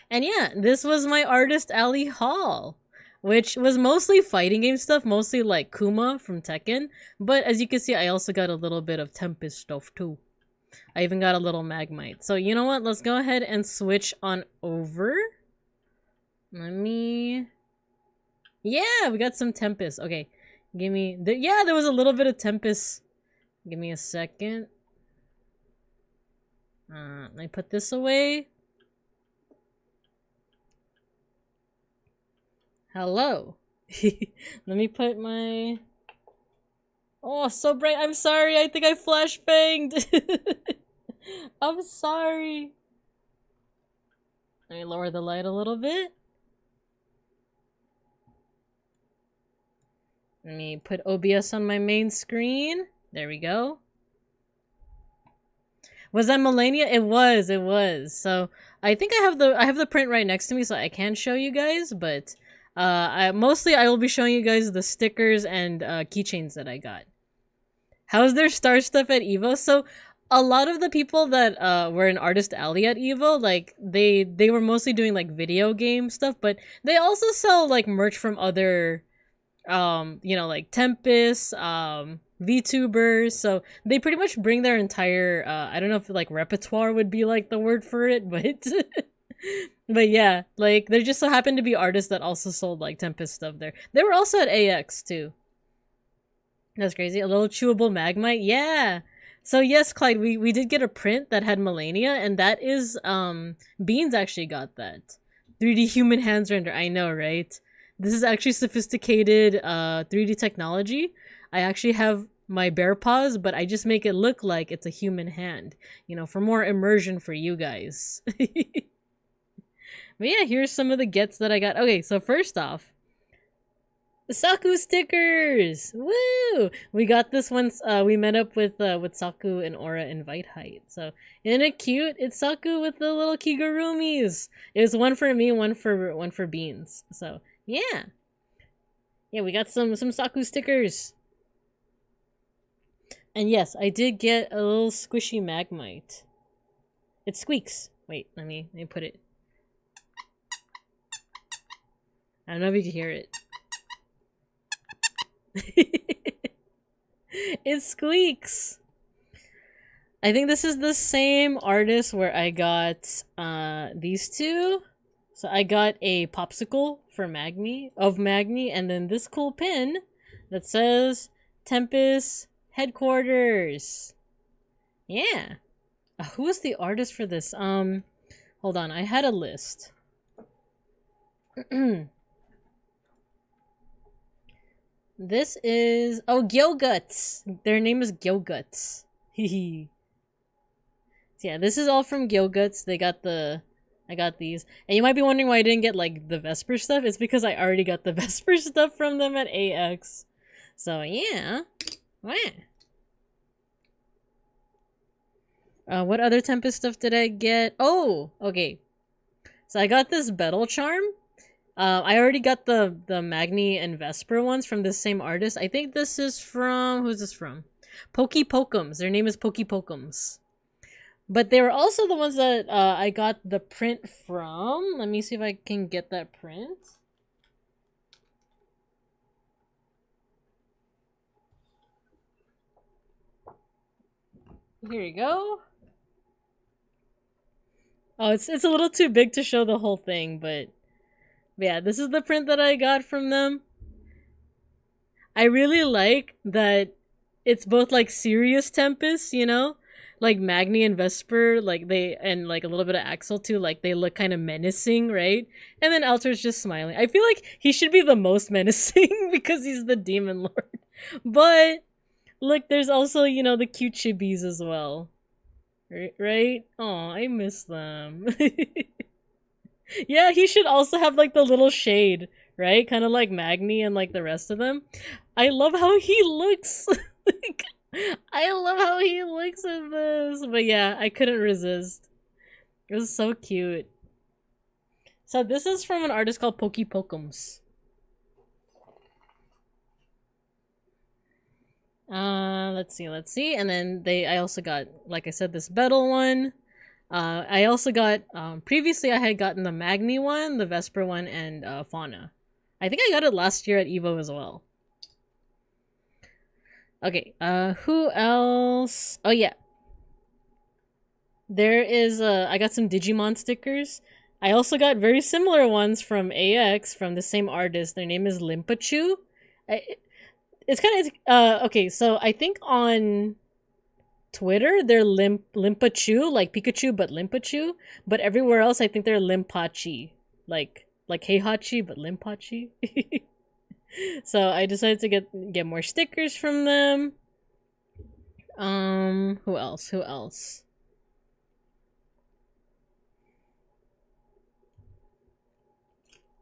And yeah, this was my Artist Alley haul, which was mostly fighting game stuff, mostly Kuma from Tekken. But as you can see, I also got a little bit of Tempest stuff too. I even got a little Magmite. So you know what? Let's go ahead and switch on over. Let me... Yeah, we got some Tempest. Okay, give me... Yeah, there was a little bit of Tempest. Give me a second. Let me put this away. Hello. Let me put my... Oh, so bright. I'm sorry. I think I flashbanged. I'm sorry. Let me lower the light a little bit. Let me put OBS on my main screen. There we go. Was that Melania? It was. So I think I have the print right next to me, so I can show you guys. But I will be showing you guys the stickers and keychains that I got. How's their star stuff at Evo? So a lot of the people that were in Artist Alley at Evo, they were mostly doing video game stuff, but they also sell merch from other Tempest, VTubers. So they pretty much bring their entire I don't know if repertoire would be the word for it, but but yeah, there just so happened to be artists that also sold Tempest stuff there. They were also at AX too. That's crazy. A little chewable Magmite. Yeah. So yes, Clyde, we did get a print that had Melania, and that is Beans actually got that. 3D human hands render. I know, right? This is actually sophisticated 3D technology. I actually have my bear paws, but I just make it look like it's a human hand, for more immersion for you guys. But yeah, here's some of the gets that I got. Okay, so first off, the Saku stickers! Woo! We got this once we met up with Saku and Aura Invite Height. So, isn't it cute? It's Saku with the little Kigurumis. It was one for me, one for Beans. So, yeah. Yeah, we got some Saku stickers. And yes, I did get a little squishy Magmite. It squeaks. Wait, let me put it. I don't know if you can hear it. It squeaks. I think this is the same artist where I got these two. So I got a popsicle for Magni, and then this cool pin that says Tempest Headquarters. Yeah. Who was the artist for this? Hold on, I had a list. This is Gilguts. Their name is Gilguts. Hehe. Yeah, this is all from Gilguts. I got these. And you might be wondering why I didn't get like the Vesper stuff. It's because I already got the Vesper stuff from them at AX. So yeah. What other Tempest stuff did I get? Oh, okay. So I got this Battle Charm. I already got the Magni and Vesper ones from the same artist. I think this is from... Who's this from? Pokem's. Their name is Pokem's. But they were also the ones that I got the print from. Let me see if I can get that print. Here you go. Oh, it's a little too big to show the whole thing, but yeah, this is the print that I got from them. I really like that it's both like serious Tempest, you know? Like Magni and Vesper, like and like a little bit of Axel too, like they look kind of menacing, right? And then Alter's just smiling. I feel like he should be the most menacing because he's the Demon Lord. But look, there's also, you know, the cute chibis as well. Right? Oh, I miss them. Yeah, he should also have like the little shade, right? Kind of like Magni and like the rest of them. I love how he looks. Like, I love how he looks in this. But yeah, I couldn't resist. It was so cute. So this is from an artist called Pokem's. Let's see. And then I also got, like I said, this Battle one. I also got, previously I had gotten the Magni one, the Vesper one, and Fauna. I think I got it last year at EVO as well. Okay, who else? Oh yeah. There is, I got some Digimon stickers. I also got very similar ones from AX, from the same artist. Their name is Limpachu. It's kind of, okay, so I think on Twitter, they're Limpachu, like Pikachu, but Limpachu. But everywhere else, I think they're Limpachi. Like Heihachi, but Limpachi. So I decided to get more stickers from them. Who else?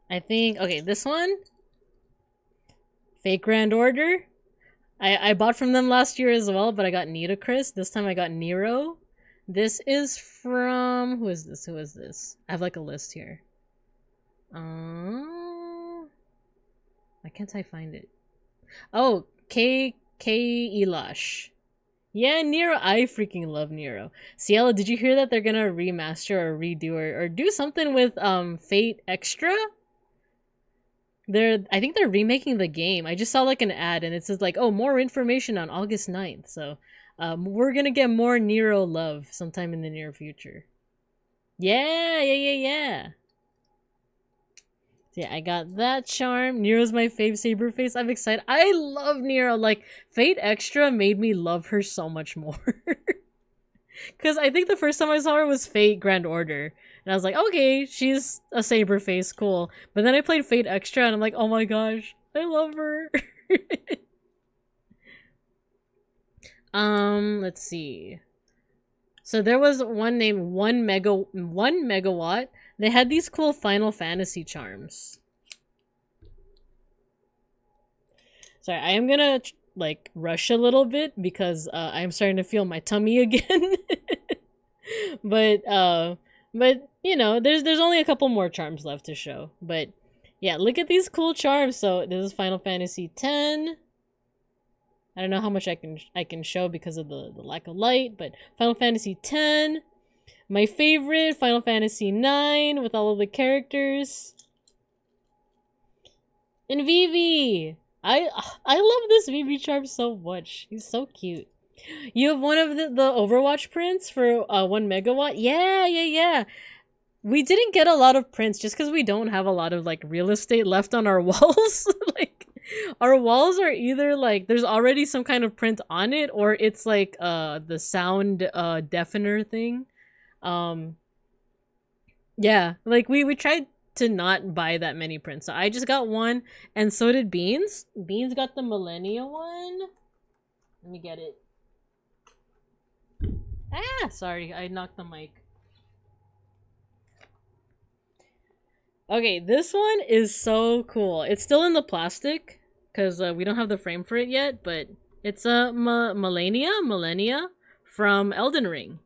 I think, okay, this one. Fake Grand Order. I bought from them last year as well, but I got Nitocris. This time I got Nero. This is from... Who is this? I have like a list here. Why can't I find it? Oh, K Elash. Yeah, Nero. I freaking love Nero. Ciela, did you hear that they're gonna remaster or redo or do something with Fate Extra? I think they're remaking the game. I just saw like an ad and it says like, oh, more information on August 9th. So we're gonna get more Nero love sometime in the near future. Yeah. Yeah, I got that charm. Nero's my fave saber face. I'm excited. I love Nero. Like, Fate Extra made me love her so much more. Because I think the first time I saw her was Fate Grand Order. And I was like, okay, she's a saber face, cool. But then I played Fate Extra and I'm like, oh my gosh, I love her. Let's see. So there was one named 1 Megawatt. They had these cool Final Fantasy charms. Sorry, I am gonna like rush a little bit because I'm starting to feel my tummy again. But you know, there's only a couple more charms left to show. But yeah, look at these cool charms. So this is Final Fantasy X. I don't know how much I can show because of the lack of light, but Final Fantasy X, my favorite, Final Fantasy IX with all of the characters. And Vivi! I love this Vivi charm so much. He's so cute. You have one of the Overwatch prints for 1 megawatt? Yeah. We didn't get a lot of prints just because we don't have a lot of like real estate left on our walls. Like our walls are either like there's already some kind of print on it, or it's like the sound deafener thing. Yeah, like we tried to not buy that many prints. So I just got one, and so did Beans. Beans got the Millennia one. Let me get it. Ah, sorry, I knocked the mic. Okay, this one is so cool. It's still in the plastic because we don't have the frame for it yet, but it's a Millennia from Elden Ring.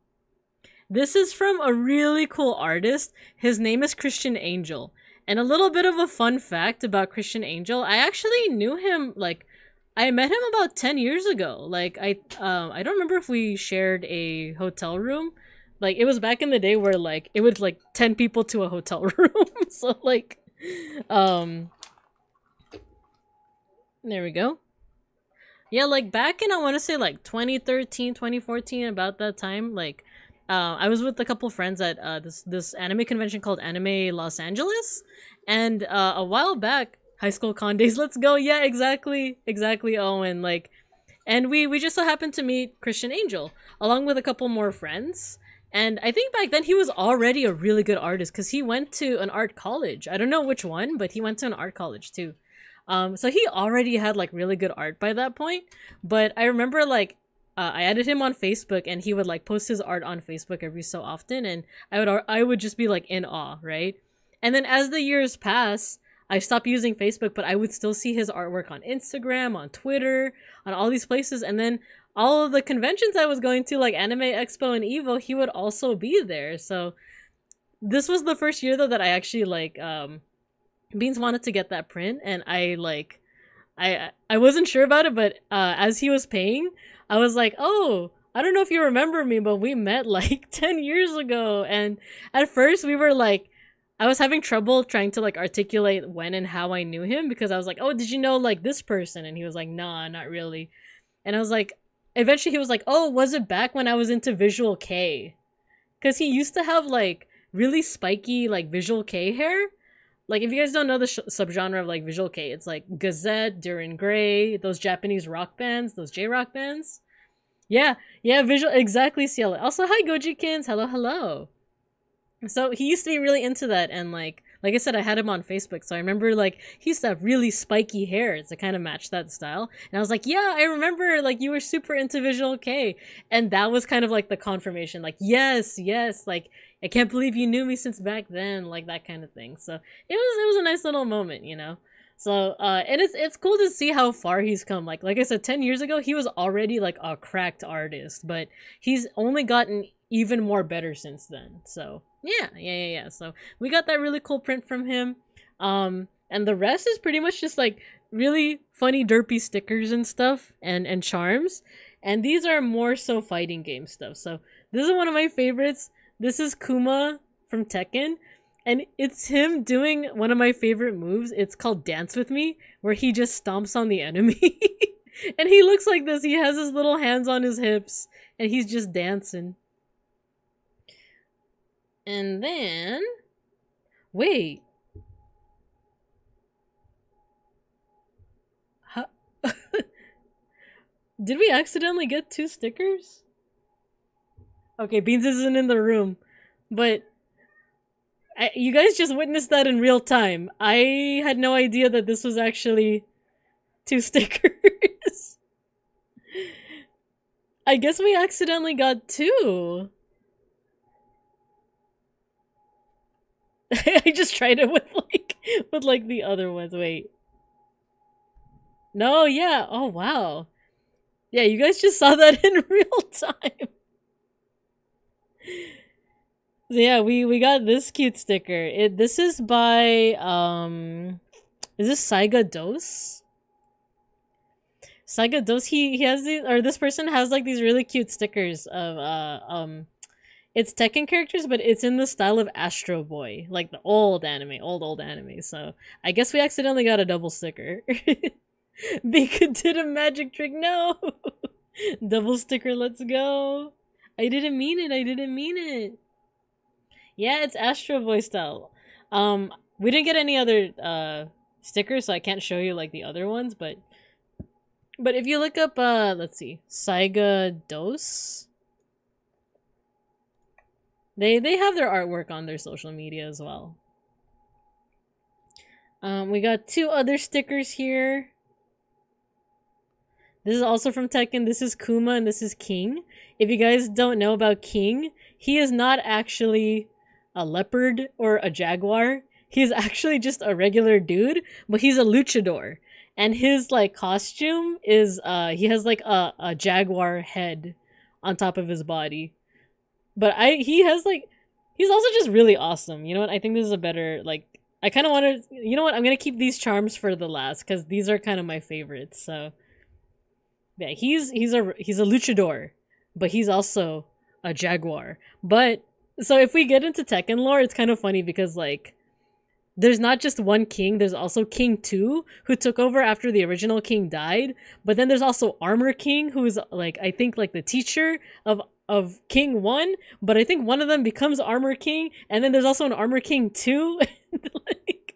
This is from a really cool artist. His name is Christian Angel. And a little bit of a fun fact about Christian Angel, I actually knew him, like, I met him about 10 years ago. Like, I don't remember if we shared a hotel room. Like, it was back in the day where, like, it was, like, 10 people to a hotel room. So, like, there we go. Yeah, like, back in, I want to say, like, 2013, 2014, about that time, like, I was with a couple friends at this anime convention called Anime Los Angeles. And a while back, high school con days, let's go. Yeah, exactly, Owen. Like, and we just so happened to meet Christian Angel, along with a couple more friends. And I think back then he was already a really good artist because he went to an art college. I don't know which one, but he went to an art college too. So he already had like really good art by that point. But I remember like I added him on Facebook, and he would like post his art on Facebook every so often, and I would just be like in awe, right? And then as the years pass, I stopped using Facebook, but I would still see his artwork on Instagram, on Twitter, on all these places. And then all of the conventions I was going to, like Anime Expo and Evo, he would also be there. So this was the first year though that I actually like Beans wanted to get that print, and I like I wasn't sure about it, but as he was paying, I was like, oh, I don't know if you remember me, but we met like 10 years ago. And at first we were like, I was having trouble trying to like articulate when and how I knew him, because I was like, oh, did you know like this person? And he was like, nah, not really. And I was like, eventually he was like, oh, was it back when I was into Visual K? Because he used to have like really spiky like Visual K hair. Like, if you guys don't know the subgenre of like Visual K, it's like Gazette, Duran Gray, those Japanese rock bands, those J-rock bands. Yeah, visual, exactly, Cielo. Also, hi Gojikins, hello. So he used to be really into that, and like I said, I had him on Facebook, so I remember like he used to have really spiky hair to kind of match that style. And I was like, yeah, I remember like you were super into Visual K. And that was kind of like the confirmation, like, yes, like, I can't believe you knew me since back then, like that kind of thing. So it was a nice little moment, you know. So and it's cool to see how far he's come. Like I said, 10 years ago he was already like a cracked artist, but he's only gotten even more better since then. So yeah. So we got that really cool print from him. And the rest is pretty much just like really funny derpy stickers and stuff, and charms. And these are more so fighting game stuff. So this is one of my favorites. This is Kuma from Tekken, and it's him doing one of my favorite moves. It's called Dance With Me, where he just stomps on the enemy. And he looks like this. He has his little hands on his hips, and he's just dancing. And then... wait. How... Did we accidentally get 2 stickers? Okay, Beans isn't in the room, but you guys just witnessed that in real time. I had no idea that this was actually 2 stickers. I guess we accidentally got 2. I just tried it with the other ones. Wait. No, yeah. Oh, wow. Yeah, you guys just saw that in real time. So yeah, we got this cute sticker. This is by is this Saiga Dose? Saiga does he has these, or this person has like these really cute stickers of it's Tekken characters, but it's in the style of Astro Boy, like the old anime, old anime. So I guess we accidentally got a double sticker. Bika did a magic trick. No, double sticker. Let's go. I didn't mean it. I didn't mean it. Yeah, it's Astro Boy style. We didn't get any other stickers, so I can't show you like the other ones, but if you look up let's see, Saiga Dos, they have their artwork on their social media as well. We got 2 other stickers here. This is also from Tekken. This is Kuma and this is King. If you guys don't know about King, he is not actually a leopard or a jaguar. He's actually just a regular dude, but he's a luchador. And his like costume is he has like a jaguar head on top of his body. But he's also just really awesome. You know what? I think this is a better, like, I kind of want to, you know what? I'm going to keep these charms for the last cuz these are kind of my favorites. So yeah, he's a luchador, but he's also a jaguar. But so if we get into Tekken lore, it's kind of funny because like there's not just one king, there's also King 2 who took over after the original king died, but then there's also Armor King who's like I think like the teacher of King 1, but I think one of them becomes Armor King, and then there's also an Armor King 2. Like,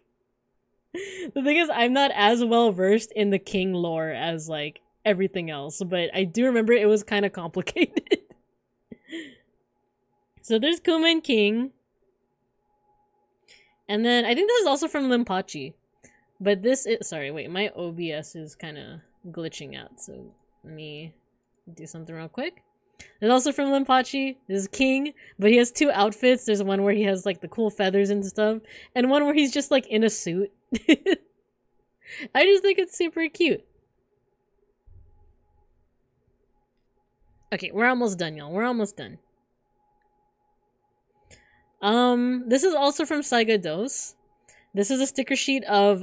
the thing is, I'm not as well versed in the king lore as like everything else, but I do remember it was kind of complicated. So there's Kuma and King. And then I think this is also from Limpachi. But this is, sorry, wait, my OBS is kind of glitching out, so let me do something real quick. There's also from Limpachi. This is King, but he has 2 outfits. There's one where he has like the cool feathers and stuff, and one where he's just like in a suit. I just think it's super cute. Okay, we're almost done, y'all. We're almost done. This is also from Saiga Dos. This is a sticker sheet of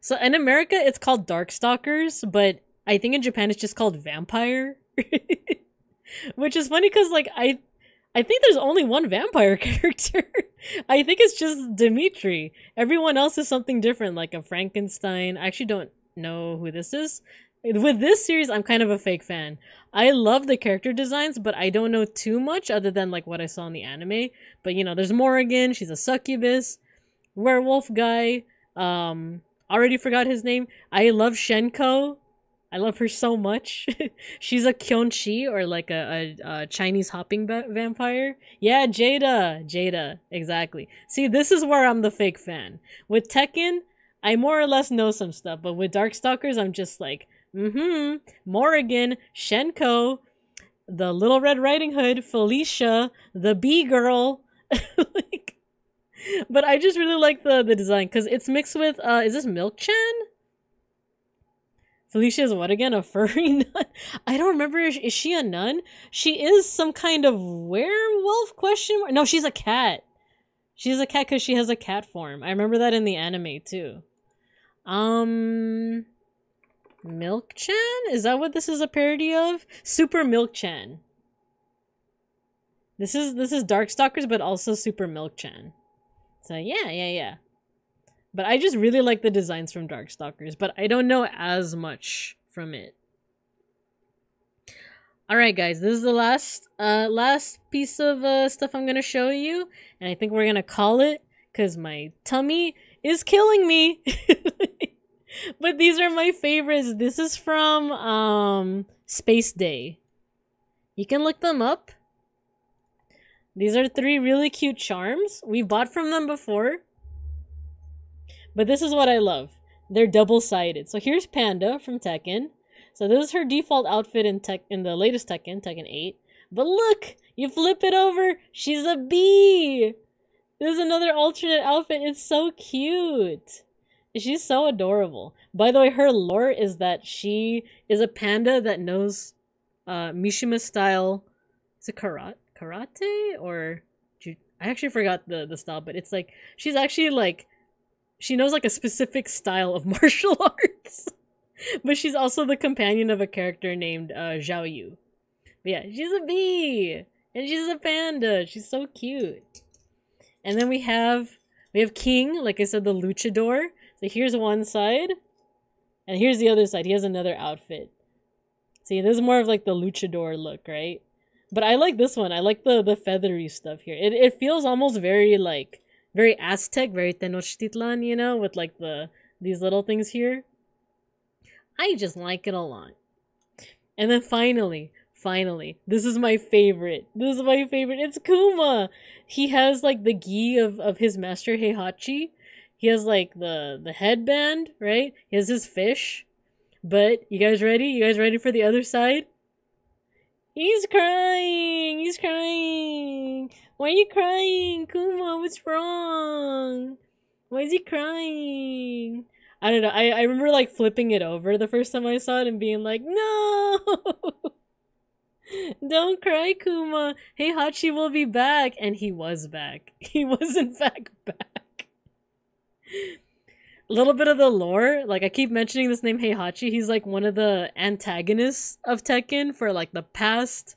so in America it's called Darkstalkers, but I think in Japan it's just called Vampire. Which is funny because like I think there's only one vampire character. I think it's just Dimitri. Everyone else is something different, like a Frankenstein. I actually don't know who this is. With this series, I'm kind of a fake fan. I love the character designs, but I don't know too much other than like what I saw in the anime. But you know, there's Morrigan, she's a succubus, werewolf guy, already forgot his name. I love Shenko. I love her so much. She's a Kyonchi, or like a Chinese hopping vampire. Yeah, Jada, exactly. See, this is where I'm the fake fan. With Tekken, I more or less know some stuff, but with Darkstalkers, I'm just like, Morrigan, Shenko, the Little Red Riding Hood, Felicia, the Bee Girl. Like, but I just really like the design because it's mixed with is this Milk-chan? Felicia is what again? A furry nun? I don't remember. Is she a nun? She is some kind of werewolf question mark? No, she's a cat. She's a cat because she has a cat form. I remember that in the anime too. Milk-chan? Is that what this is a parody of? Super Milk-chan. This is Darkstalkers, but also Super Milk-chan. So yeah. But I just really like the designs from Darkstalkers, but I don't know as much from it. Alright guys, this is the last piece of stuff I'm gonna show you, and I think we're gonna call it, because my tummy is killing me. But these are my favorites. This is from Space Day. You can look them up. These are 3 really cute charms. We've bought from them before. But this is what I love. They're double-sided. So here's Panda from Tekken. So this is her default outfit in the latest Tekken 8. But look! You flip it over! She's a bee! This is another alternate outfit. It's so cute. She's so adorable. By the way, her lore is that she is a panda that knows Mishima style. Is it karate? Or I actually forgot the style, but it's like she's actually like she knows like a specific style of martial arts. But she's also the companion of a character named Zhao Yu. But yeah, she's a bee! And she's a panda! She's so cute. And then we have King, like I said, the luchador. So here's one side. And here's the other side. He has another outfit. See, this is more of like the luchador look, right? But I like this one. I like the feathery stuff here. It feels almost very like very Aztec, very Tenochtitlan, you know, with like these little things here. I just like it a lot. And then finally, this is my favorite. This is my favorite. It's Kuma. He has like the gi of his master Heihachi. He has like the headband, right? He has his fish. But you guys ready? You guys ready for the other side? He's crying! He's crying! Why are you crying? Kuma, what's wrong? Why is he crying? I don't know. I remember like flipping it over the first time I saw it and being like, no! Don't cry, Kuma. Heihachi will be back. And he was back. He was in fact back. A little bit of the lore, like I keep mentioning this name Heihachi, he's like one of the antagonists of Tekken for like the past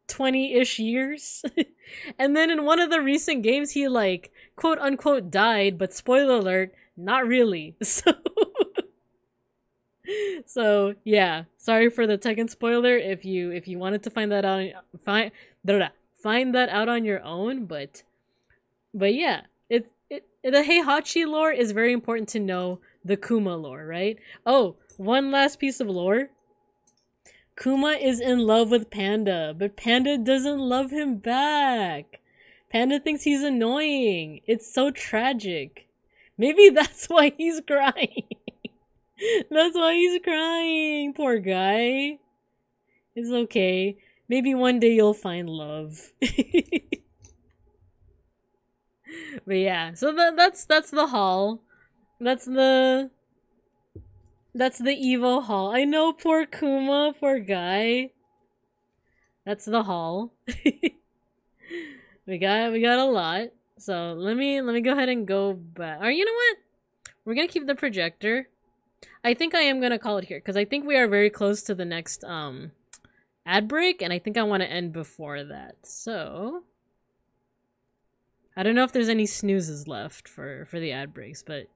20-ish years. And then in one of the recent games he like quote unquote died, but spoiler alert, not really. So yeah, sorry for the Tekken spoiler if you wanted to find that out find that out on your own, but yeah, the Heihachi lore is very important to know the Kuma lore, right? Oh, one last piece of lore. Kuma is in love with Panda, but Panda doesn't love him back. Panda thinks he's annoying. It's so tragic. Maybe that's why he's crying. That's why he's crying. Poor guy. It's okay. Maybe one day you'll find love. But yeah, so that's the haul. That's the Evo haul. I know, poor Kuma, poor guy. That's the haul. we got a lot. So let me go ahead and go back. Or you know what? We're gonna keep the projector. I think I am gonna call it here because I think we are very close to the next ad break, and I think I want to end before that. So I don't know if there's any snoozes left for the ad breaks, but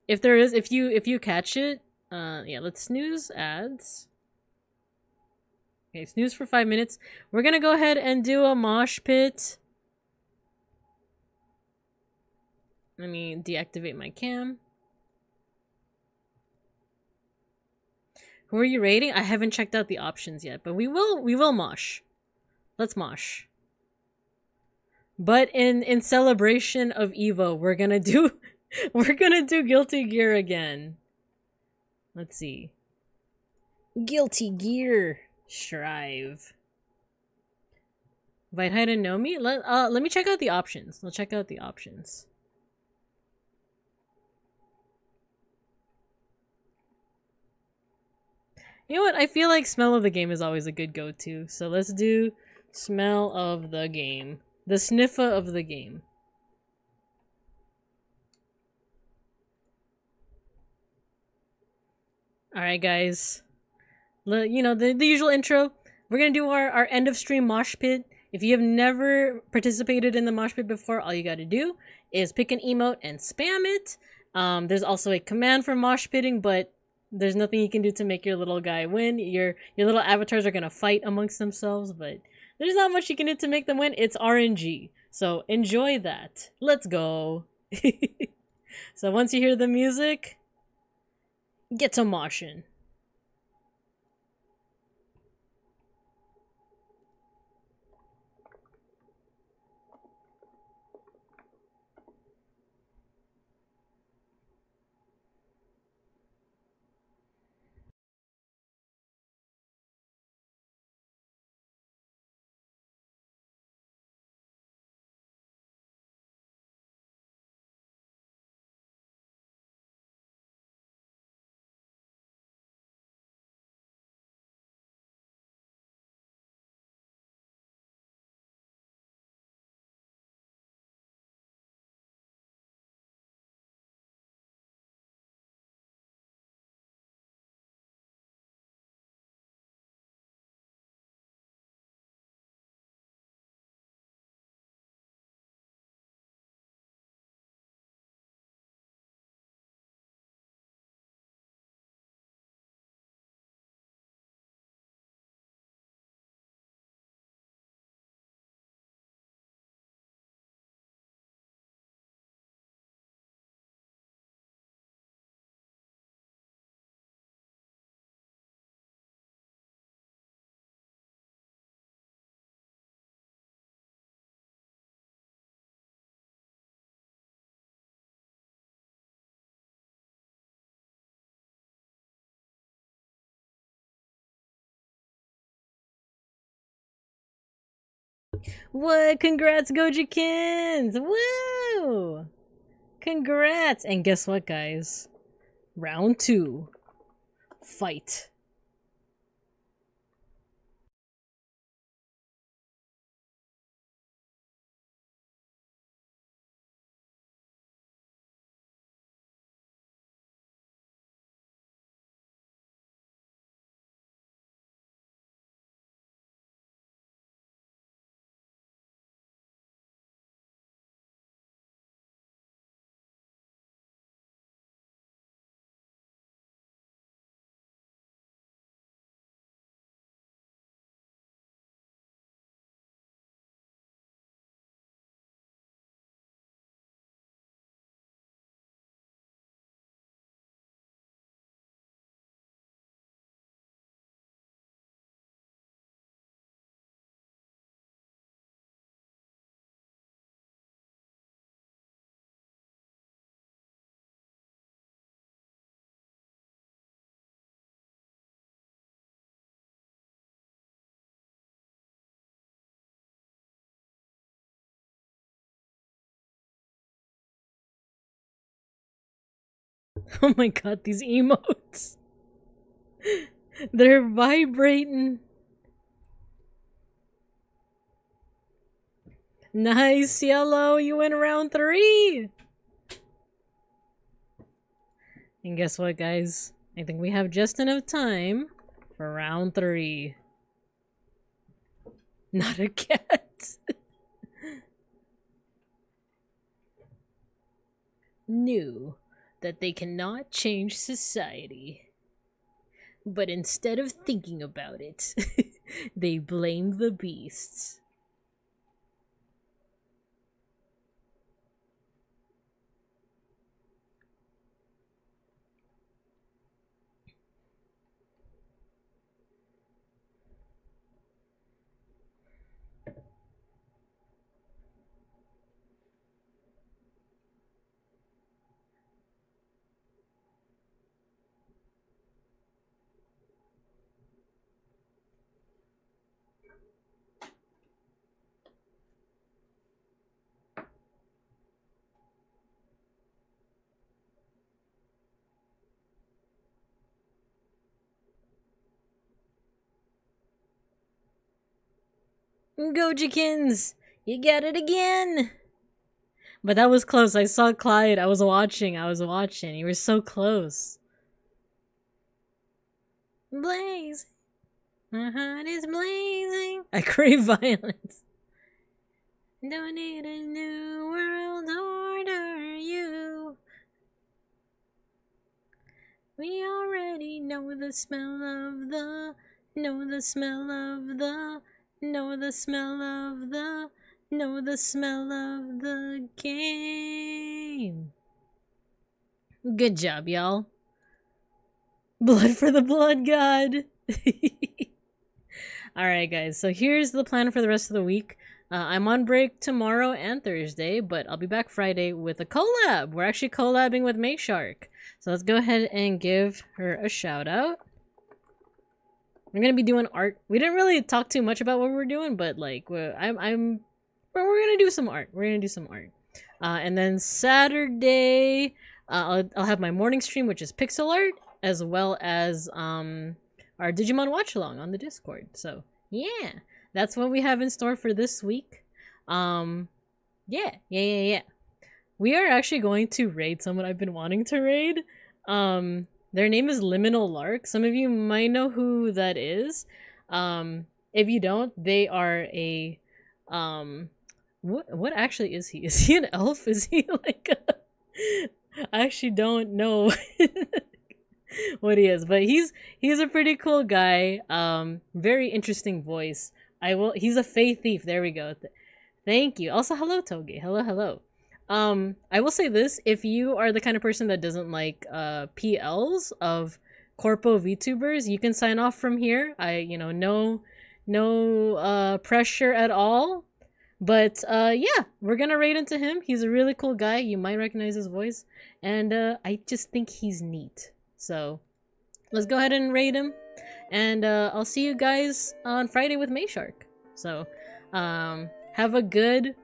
if there is, if you catch it, yeah, let's snooze ads. Okay, snooze for 5 minutes. We're gonna go ahead and do a mosh pit. Let me deactivate my cam. Who are you rating? I haven't checked out the options yet, but we will mosh. Let's mosh. But in celebration of Evo, we're gonna do Guilty Gear again. Let's see. Guilty Gear. Strive. Invite Hi to know me? Let me check out the options. Let's check out the options. You know what? I feel like smell of the game is always a good go-to. So let's do smell of the game. The sniffa of the game. Alright, guys. You know, the usual intro. We're gonna do our end of stream mosh pit. If you have never participated in the mosh pit before, all you gotta do is pick an emote and spam it. There's also a command for mosh pitting, but there's nothing you can do to make your little guy win. Your little avatars are gonna fight amongst themselves, but there's not much you can do to make them win. It's RNG. So enjoy that. Let's go. So once you hear the music, get to moshing. What? Congrats, Gojikins! Woo! Congrats! And guess what, guys? Round 2. Fight. Oh my god, these emotes. They're vibrating. Nice, Yellow. You win round 3. And guess what, guys? I think we have just enough time for round 3. Not a cat. Knew that they cannot change society. But instead of thinking about it, they blame the beasts. Gojikins, you got it again. But that was close. I saw Clyde. I was watching. You were so close. Blaze. My heart is blazing. I crave violence. Don't need a new world order, you. We already know the smell of the, know the smell of the, know the smell of the, know the smell of the game. Good job, y'all. Blood for the blood god. Alright, guys, so here's the plan for the rest of the week. I'm on break tomorrow and Thursday, but I'll be back Friday with a collab. We're actually collabing with Mayshark. So let's go ahead and give her a shout out. We're gonna be doing art. We didn't really talk too much about what we're doing, but like we're gonna do some art. We're gonna do some art. And then Saturday, I'll have my morning stream, which is pixel art, as well as our Digimon watch along on the Discord. So yeah, that's what we have in store for this week. Yeah. We are actually going to raid someone I've been wanting to raid. Their name is Liminal Lark. Some of you might know who that is. If you don't, they are a what actually is he? Is he an elf? Is he like a... I actually don't know what he is, but he's a pretty cool guy. Very interesting voice. He's a Fae Thief. There we go. Thank you. Also, hello Toge. Hello. I will say this, if you are the kind of person that doesn't like PLs of corpo VTubers, you can sign off from here. No pressure at all. But yeah, we're gonna raid into him. He's a really cool guy. You might recognize his voice. And I just think he's neat. So let's go ahead and raid him. And I'll see you guys on Friday with Mayshark. So Have a good,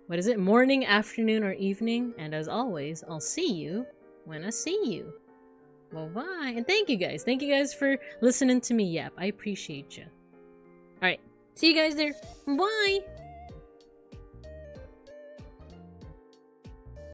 what is it, morning, afternoon, or evening. And as always, I'll see you when I see you. Bye-bye. And thank you guys. Thank you guys for listening to me yap. I appreciate you. Alright. See you guys there. Bye!